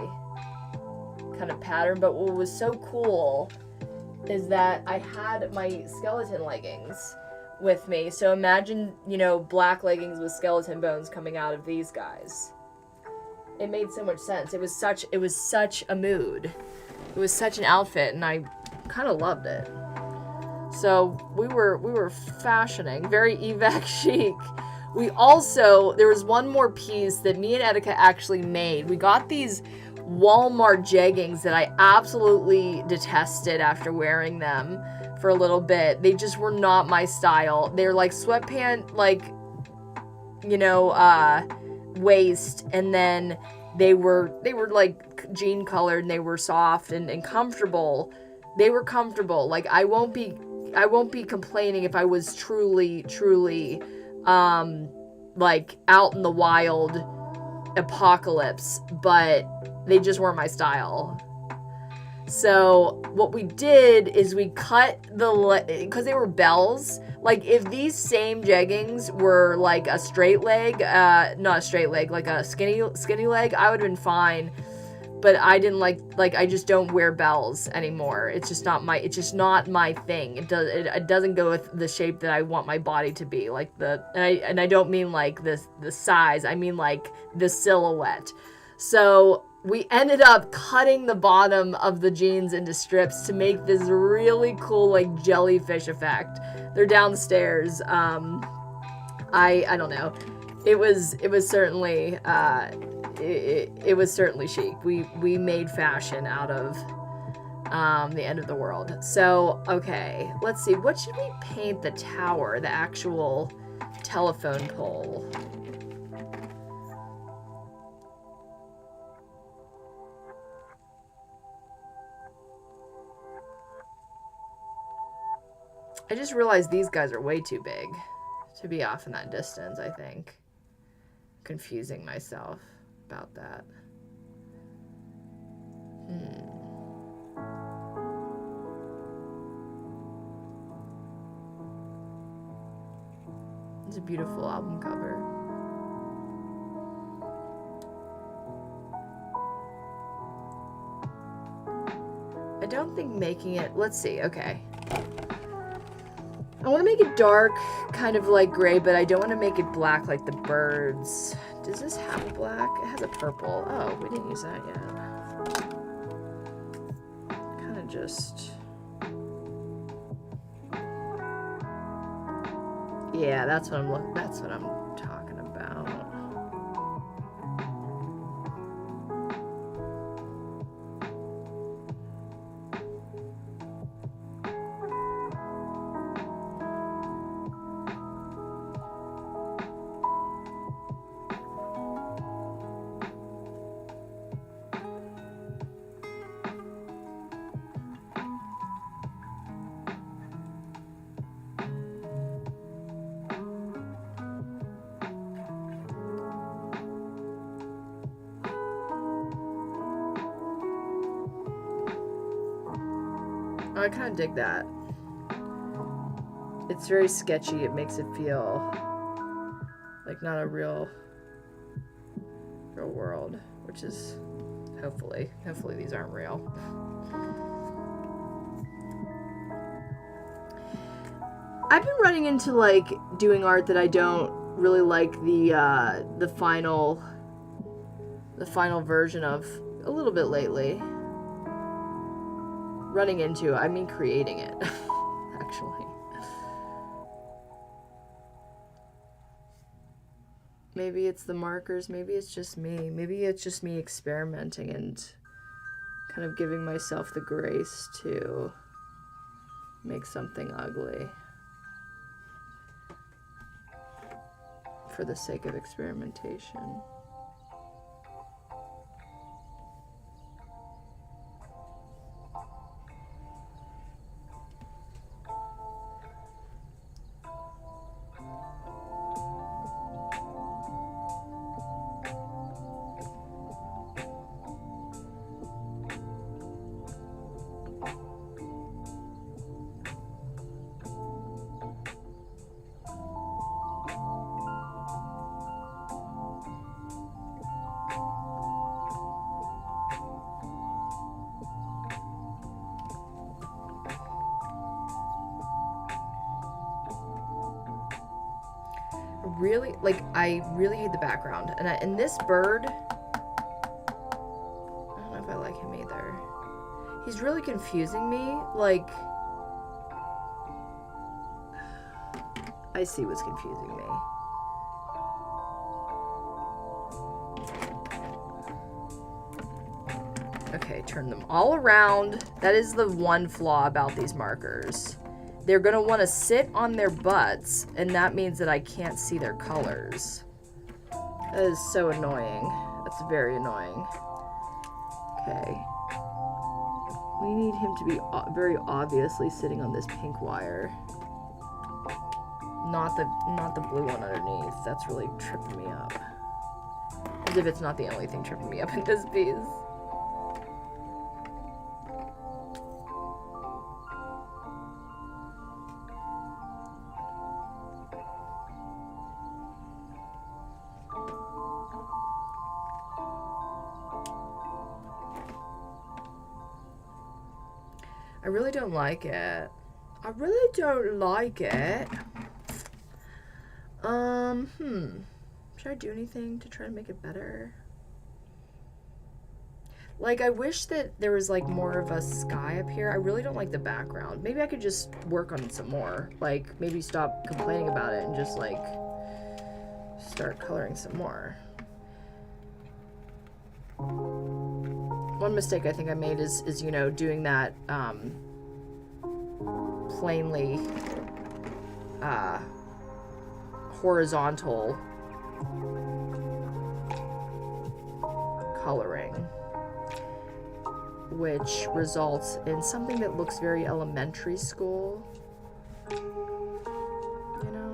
kind of pattern. But what was so cool is that I had my skeleton leggings with me. So imagine, you know, black leggings with skeleton bones coming out of these guys. It made so much sense. It was such a mood. It was such an outfit, and I kind of loved it. So we were fashioning, very evac chic. There was one more piece that me and Etika actually made. We got these Walmart jeggings that I absolutely detested after wearing them for a little bit. They just were not my style. They're like sweatpant, like, you know, waist, and then they were like jean colored, and they were soft and comfortable. They were comfortable. Like I won't be complaining if I was truly like out in the wild apocalypse, but they just weren't my style. So what we did is we cut because they were bells. Like if these same jeggings were like a straight leg, not a straight leg, like a skinny leg, I would have been fine. But I didn't like I just don't wear bells anymore. It's just not my thing. It doesn't go with the shape that I want my body to be. Like and I don't mean like the size. I mean like the silhouette. So we ended up cutting the bottom of the jeans into strips to make this really cool like jellyfish effect. They're downstairs. I don't know. It was certainly it was certainly chic. We made fashion out of the end of the world. So okay, let's see. What should we paint the tower? The actual telephone pole. I just realized these guys are way too big to be off in that distance, I think. Confusing myself about that. It's a beautiful album cover. I don't think making it... Let's see, okay. I want to make it dark, kind of like gray, but I don't want to make it black like the birds. Does this have a black? It has a purple. Oh, we didn't use that yet. Kind of just... Yeah, that's what I'm talking about. I kind of dig that. It's very sketchy. It makes it feel like not a real world, which is hopefully these aren't real. I've been running into like doing art that I don't really like the final version of a little bit lately. Running into, I mean creating it, actually. Maybe it's the markers, maybe it's just me. Maybe it's just me experimenting and kind of giving myself the grace to make something ugly for the sake of experimentation. I really hate the background, and this bird, I don't know if I like him either. He's really confusing me. Like, I see what's confusing me. Okay, turn them all around. That is the one flaw about these markers. They're going to want to sit on their butts, and that means that I can't see their colors. That is so annoying. That's very annoying. Okay. We need him to be very obviously sitting on this pink wire. Not the blue one underneath. That's really tripping me up. As if it's not the only thing tripping me up in this piece. I really don't like it. I really don't like it. Should I do anything to try to make it better? Like, I wish that there was, like, more of a sky up here. I really don't like the background. Maybe I could just work on it some more. Like, maybe stop complaining about it and just, like, start coloring some more. One mistake I think I made is you know, doing that, plainly, horizontal coloring, which results in something that looks very elementary school, you know?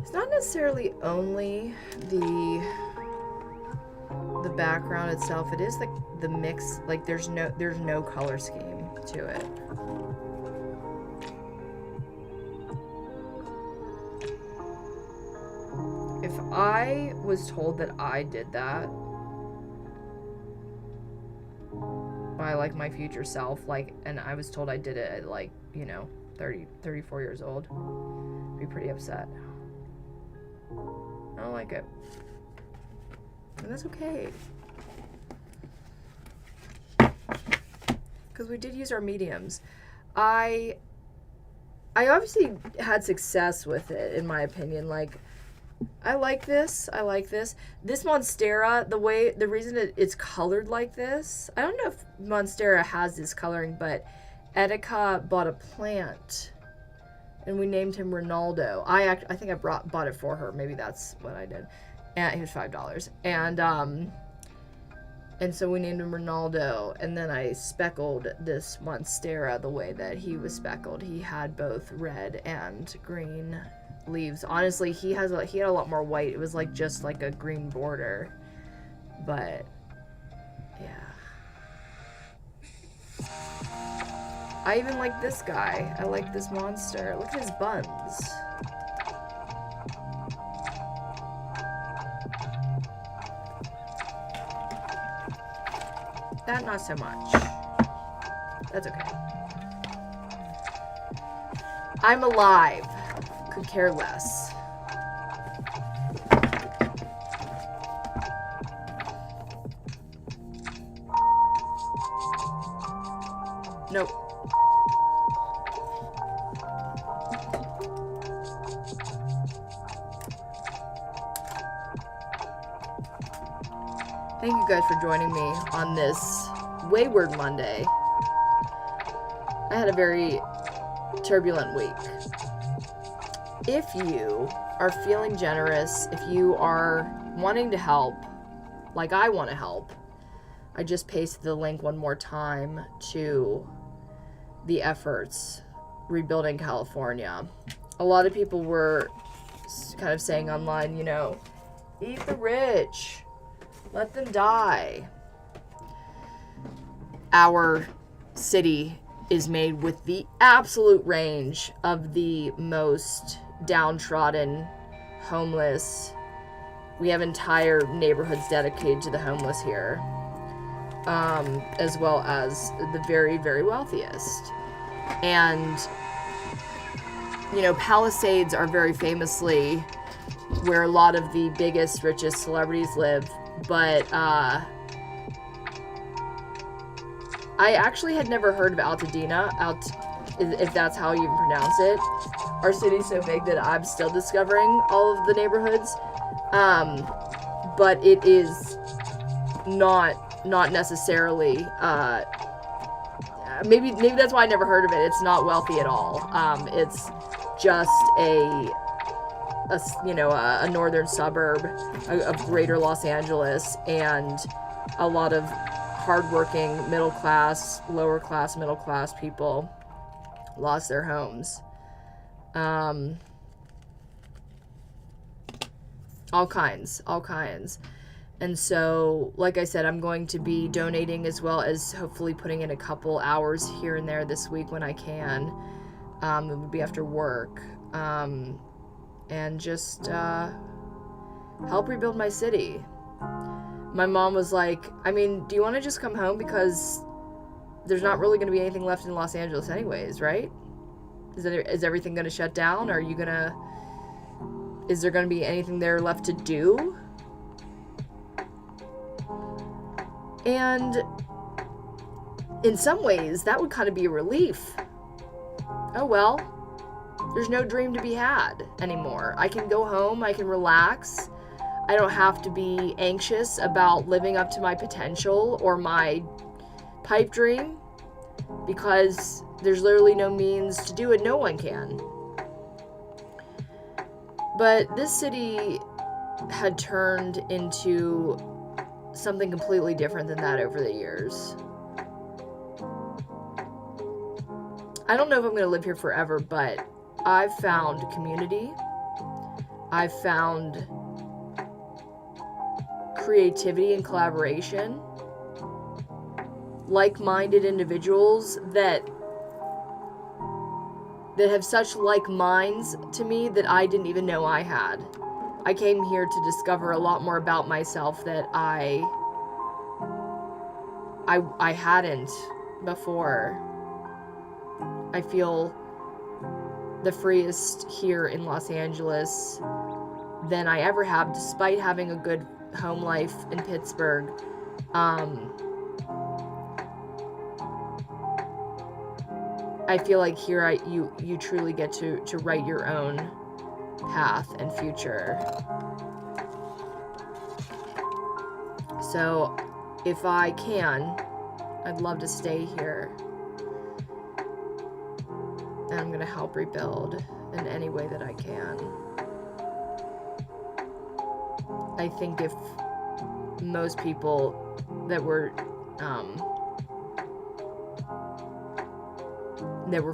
It's not necessarily only the background itself. It is the mix. Like there's no color scheme to it. If I was told that I did that by, like, my future self, like, and I was told I did it at, like, 34 years old, I'd be pretty upset. I don't like it. And that's okay. Because we did use our mediums. I obviously had success with it, in my opinion. Like, I like this. This Monstera, the reason it's colored like this, I don't know if Monstera has this coloring, but Etika bought a plant, and we named him Ronaldo. I think I bought it for her. Maybe that's what I did. And he was $5. And so we named him Ronaldo, and then I speckled this Monstera the way that he was speckled. He had both red and green leaves. Honestly, he had a lot more white. It was like just like a green border. But yeah. I even like this guy. I like this monster. Look at his buns. That, not so much. That's okay. I'm alive. Could care less. Nope. Thank you guys for joining me on this Wayward Monday. I had a very turbulent week. If you are feeling generous, if you are wanting to help, like I want to help, I just pasted the link one more time to the efforts rebuilding California. A lot of people were kind of saying online, eat the rich. Let them die. Our city is made with the absolute range of the most downtrodden, homeless. We have entire neighborhoods dedicated to the homeless here, as well as the very, very wealthiest. And, Palisades are very famously where a lot of the biggest, richest celebrities live. But I actually had never heard of Altadena, if that's how you pronounce it. Our city's so big that I'm still discovering all of the neighborhoods. But it is not necessarily, maybe that's why I never heard of it. It's not wealthy at all. It's just a northern suburb of greater Los Angeles, and a lot of hardworking middle class, lower class, middle class people lost their homes. All kinds. And so, like I said, I'm going to be donating, as well as hopefully putting in a couple hours here and there this week when I can. It would be after work. And just help rebuild my city. My mom was like, do you want to just come home, because there's not really going to be anything left in Los Angeles anyways, right? Is everything going to shut down? Is there going to be anything there left to do? And in some ways, that would kind of be a relief. Oh well. There's no dream to be had anymore. I can go home, I can relax. I don't have to be anxious about living up to my potential or my pipe dream, because there's literally no means to do it. No one can. But this city had turned into something completely different than that over the years. I don't know if I'm going to live here forever, but I've found community. I've found creativity and collaboration. Like-minded individuals that have such like minds to me that I didn't even know I had. I came here to discover a lot more about myself that I hadn't before. I feel the freest here in Los Angeles than I ever have, despite having a good home life in Pittsburgh. I feel like here you truly get to write your own path and future. So if I can, I'd love to stay here. And I'm gonna help rebuild in any way that I can. I think if most people that were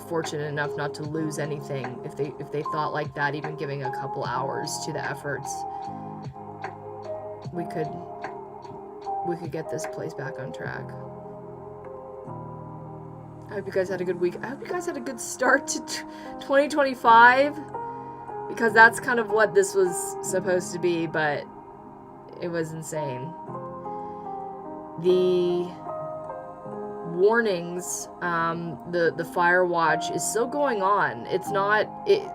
fortunate enough not to lose anything, if they thought like that, even giving a couple hours to the efforts, we could get this place back on track. I hope you guys had a good week. I hope you guys had a good start to 2025, because that's kind of what this was supposed to be, but it was insane. The warnings, the fire watch is still going on. It's not, it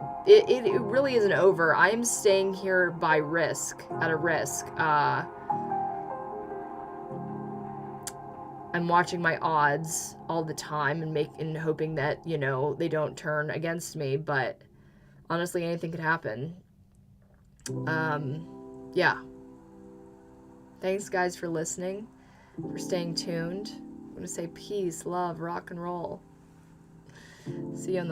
really isn't over. I am staying here by risk, at a risk. I'm watching my odds all the time and hoping that, you know, they don't turn against me, but honestly, anything could happen. Yeah. Thanks, guys, for listening, for staying tuned. I'm going to say peace, love, rock and roll. See you on the